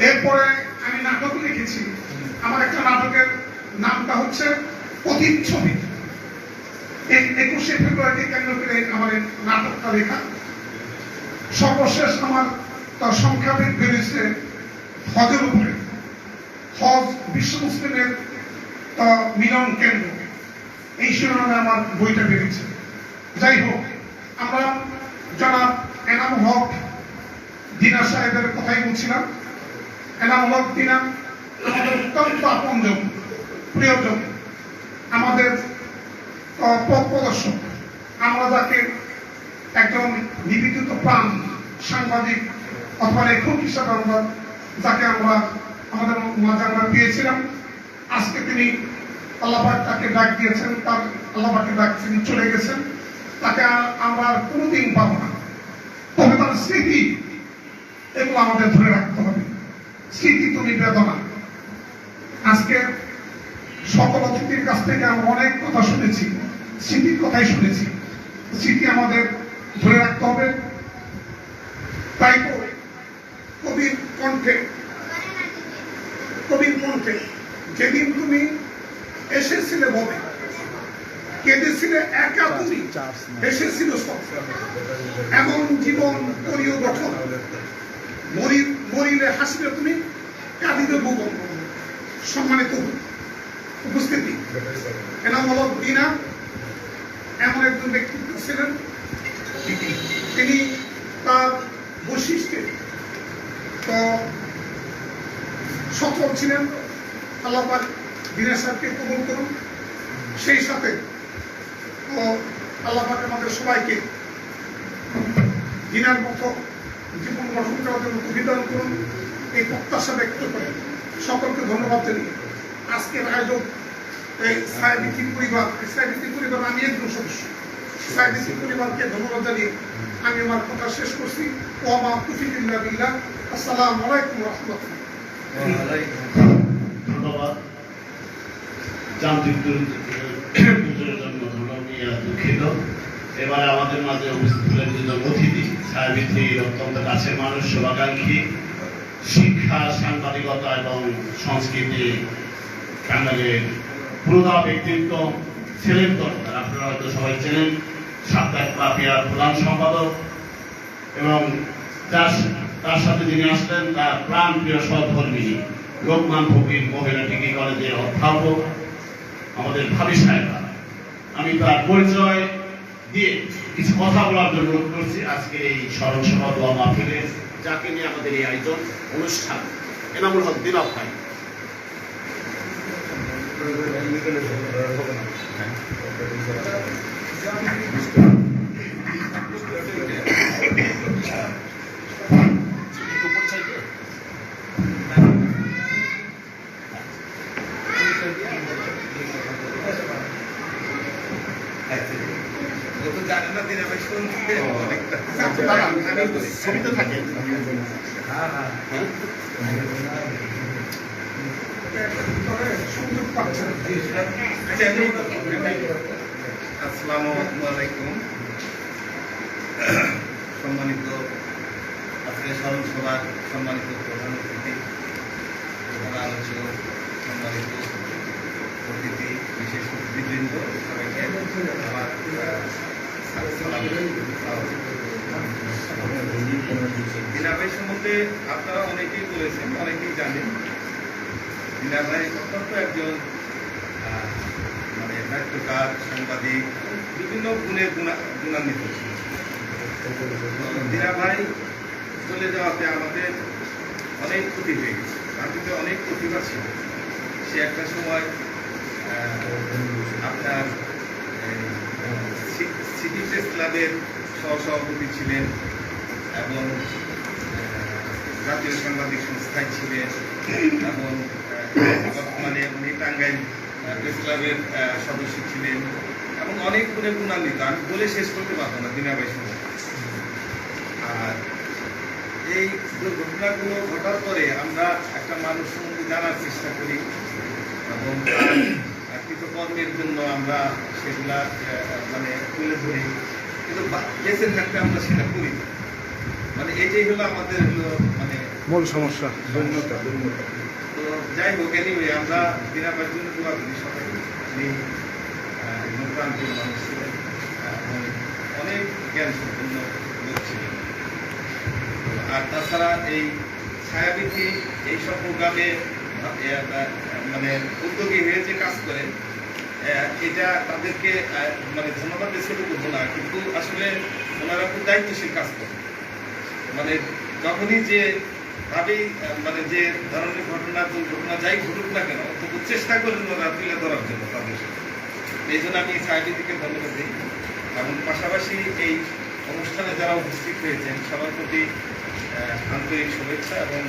এরপরে আমি নাটক লিখেছি। আমার একটা নাটকের নামটা হচ্ছে প্রতিচ্ছবি। 21শে ফেব্রুয়ারিকে কেন্দ্র করে আমার এই নাটকটা লেখা। সর্বশেষ আমার তার সংখ্যা বেড়েছে হজের উপরে। হজ বিশ্ব মুসলিমের মিলন কেন্দ্র, এই শিরোনামে আমার বইটা বেরিয়েছে। যাই হোক, আমরা জনাব এনাম হক দিনা সাহেবের কথাই বলছিলাম। এনাম হক দিনা আমাদের অত্যন্ত আপনজন, প্রিয়জন, আমাদের পথ প্রদর্শক। আমরা যাকে একজন নিবেদিত প্রাণ সাংবাদিক অথবা লেখক হিসাবে আমরা যাকে আমরা আমাদের মাঝে আমরা পেয়েছিলাম, আজকে তিনি আল্লাহবাক তাকে ডাক দিয়েছেন, তার আল্লাহবাকের ডাক তিনি চলে গেছেন, তাকে আমরা আর কোনোদিন পাবো না। তবে তার স্মৃতি, এগুলো আমাদের ধরে রাখতে হবে। স্মৃতি তো নিবেদনা। আজকে সকল অতিথির কাছ থেকে আমরা অনেক কথা শুনেছি, স্মৃতির কথাই শুনেছি। স্মৃতি আমাদের ধরে রাখতে হবে। তাই তো কবির কণ্ঠে যেদিন তুমি এসেছিলে বলে, কেঁদেছিলে একা তুমি, এসেছিল সব, এমন জীবন করিও গঠন, মরিলে হাসিলে তুমি, কাঁদিবে ভুবন। সম্মানিত উপস্থিতি, এনাম হক দিনা এমন একজন ব্যক্তিত্ব ছিলেন, তিনি তার বৈশিষ্ট্যে তো সফল ছিলেন। আল্লাহ পাক দিনা সাহেবকে কবুল করুন। সেই সাথে আল্লাহ পাক আমাদের সবাইকে দিনার মতো জীবন গঠন করার জন্য অভিদান করুন, এই প্রত্যাশা ব্যক্ত করে সকলকে ধন্যবাদ জানিয়ে আজকের আয়োজক এই সাহেবিতি পরিবার, আমি একজন সদস্য। সাহেবিতি পরিবারকে ধন্যবাদ জানিয়ে আমি আমার কথা শেষ করছি। ওয়া মা তুফিক ইল্লা বিল্লাহ। আসসালামু আলাইকুম ওয়া রাহমাতুল্লাহ। ধন্যবাদ। যান্ত্রিক দুর্যোগের জন্য দুঃখিত। এবারে আমাদের মাঝে উপস্থিত হলেন দুজন অতিথি, সাহেবিতির অত্যন্ত কাছের মানুষ, শুভাকাঙ্ক্ষী, শিক্ষা, সাংবাদিকতা এবং সংস্কৃতি কান্ডারের পুরোধা ব্যক্তিত্ব ছিলেন দরকার। আপনারা হয়তো সবাই চেনেন, সাপ্তাহিক পাপিয়ার প্রধান সম্পাদক, এবং তার সাথে যিনি আসলেন তার প্রাণ প্রিয় সহধর্মিনী লোকমান ফকির মহিলা ডিগ্রি কলেজের অধ্যাপক আমাদের ভাবি সাহেবা। আমি তার পরিচয় দিয়ে কিছু কথা বলার জন্য অনুরোধ করছি আজকে এই স্মরণ সভা দোয়া মাহফিলে, যাকে নিয়ে আমাদের এই আয়োজন অনুষ্ঠান। এনামুল হক দিনা ভাই। ছবিতে থাকে। আসসালামু আলাইকুম। সম্মানিত আজকের স্মরণ সভার সম্মানিত প্রধান অতিথি, প্রধান আলোচক, সম্মানিত অতিথি, বিশেষ অতিথিবৃন্দ, সবাইকে আমার দিনা ভাই সম্বন্ধে আপনারা অনেকেই বলেছেন, অনেকেই জানেন। দিনা ভাই অত্যন্ত একজন নাট্যকার, সাংবাদিক, বিভিন্ন গুণে গুণান্বিত ছিলেন। দিনা ভাই চলে যাওয়াতে আমাদের অনেক ক্ষতি হয়ে গেছে। তার ভিতরে অনেক প্রতিভা ছিল। সে একটা সময় আপনার সিটি প্রেস ক্লাবের সহসভাপতি ছিলেন এবং জাতীয় সাংবাদিক সংস্থায় ছিলেন, এবং বর্তমানে উনি টাঙ্গাইল প্রেস ক্লাবের সদস্য ছিলেন, এবং অনেক গুণে গুণান্বিত। আমি বলে শেষ করতে পারবো না দিনা ভাই সম্বন্ধে। আর এই দুর্ঘটনাগুলো ঘটার পরে আমরা একটা মানুষ সম্বন্ধে জানার চেষ্টা করি, এবং তার কৃতকর্মের জন্য আমরা সেগুলা মানে তুলে ধরি, কিন্তু বেঁচে থাকতে আমরা সেটা করি না। মানে এটাই হলো আমাদের হলো মানে মূল সমস্যা শূন্যতা। তো যাই হোক, এনিওয়ে আমরা দিনাবার জন্য দোয়া করি সবাই। তিনি প্রান্তীয় মানুষ ছিলেন এবং অনেক জ্ঞান সম্পন্ন লোক ছিলেন। আর তাছাড়া এই ছায়াবিধি এইসব প্রোগ্রামে মানে উদ্যোগী হয়ে যে কাজ করেন, এটা তাদেরকে মানে ধন্যবাদ ছোট করবো না, কিন্তু আসলে ওনারা খুব দায়িত্বশীল কাজ করেন। মানে যখনই যে ভাবেই মানে যে ধরনের ঘটনা দুর্ঘটনা যাই ঘটুক না কেন, তবু চেষ্টা করেন ওরা তুলে ধরার জন্য তাদের। এই জন্য আমি ছায়াবিধিকে ধন্যবাদ দিই। এবং পাশাপাশি এই অনুষ্ঠানে যারা উপস্থিত হয়েছেন সবার প্রতি আন্তরিক শুভেচ্ছা এবং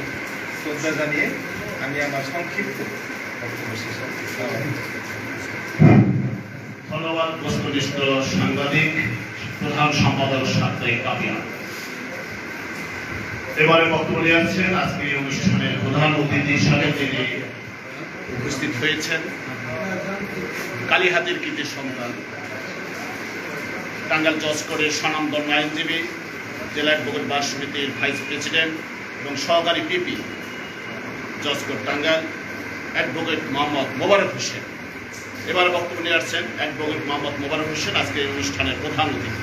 শ্রদ্ধা জানিয়ে আমি আমার সংক্ষিপ্ত বক্তব্য শেষ করছি। ধন্যবাদ বস্তুনিষ্ঠ সাংবাদিক প্রধান সম্পাদক সাপ্তাহিক পাপিয়া। এবারে বক্তব্য দিয়েছেন আজকে এই অনুষ্ঠানের প্রধান অতিথি হিসাবে তিনি উপস্থিত হয়েছেন কালীহাতির কৃতির সন্তান, টাঙ্গাইল জজ কোর্টের স্বনামধন্য আইনজীবী, জেলা অ্যাডভোকেট বার সমিতির ভাইস প্রেসিডেন্ট এবং সহকারী পিপি জজ কোর্ট টাঙ্গাইল, অ্যাডভোকেট মোহাম্মদ মোবারক হোসেন। এবারে বক্তব্য নিয়ে আসছেন অ্যাডভোকেট মোহাম্মদ মোবারক হোসেন, আজকে এই অনুষ্ঠানের প্রধান অতিথি।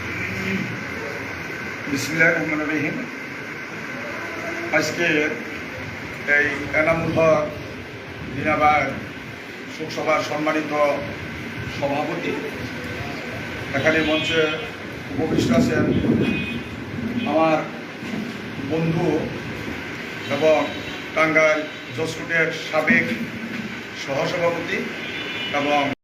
বিসমিল্লাহির রহমানির রহিম। আজকে এই এনামুল হক দিনাবাগ শোকসভার সম্মানিত সভাপতি, এখানে মঞ্চে উপবিষ্ট আছেন আমার বন্ধু এবং টাঙ্গাইল জজ কোর্টের সাবেক সহসভাপতি এবং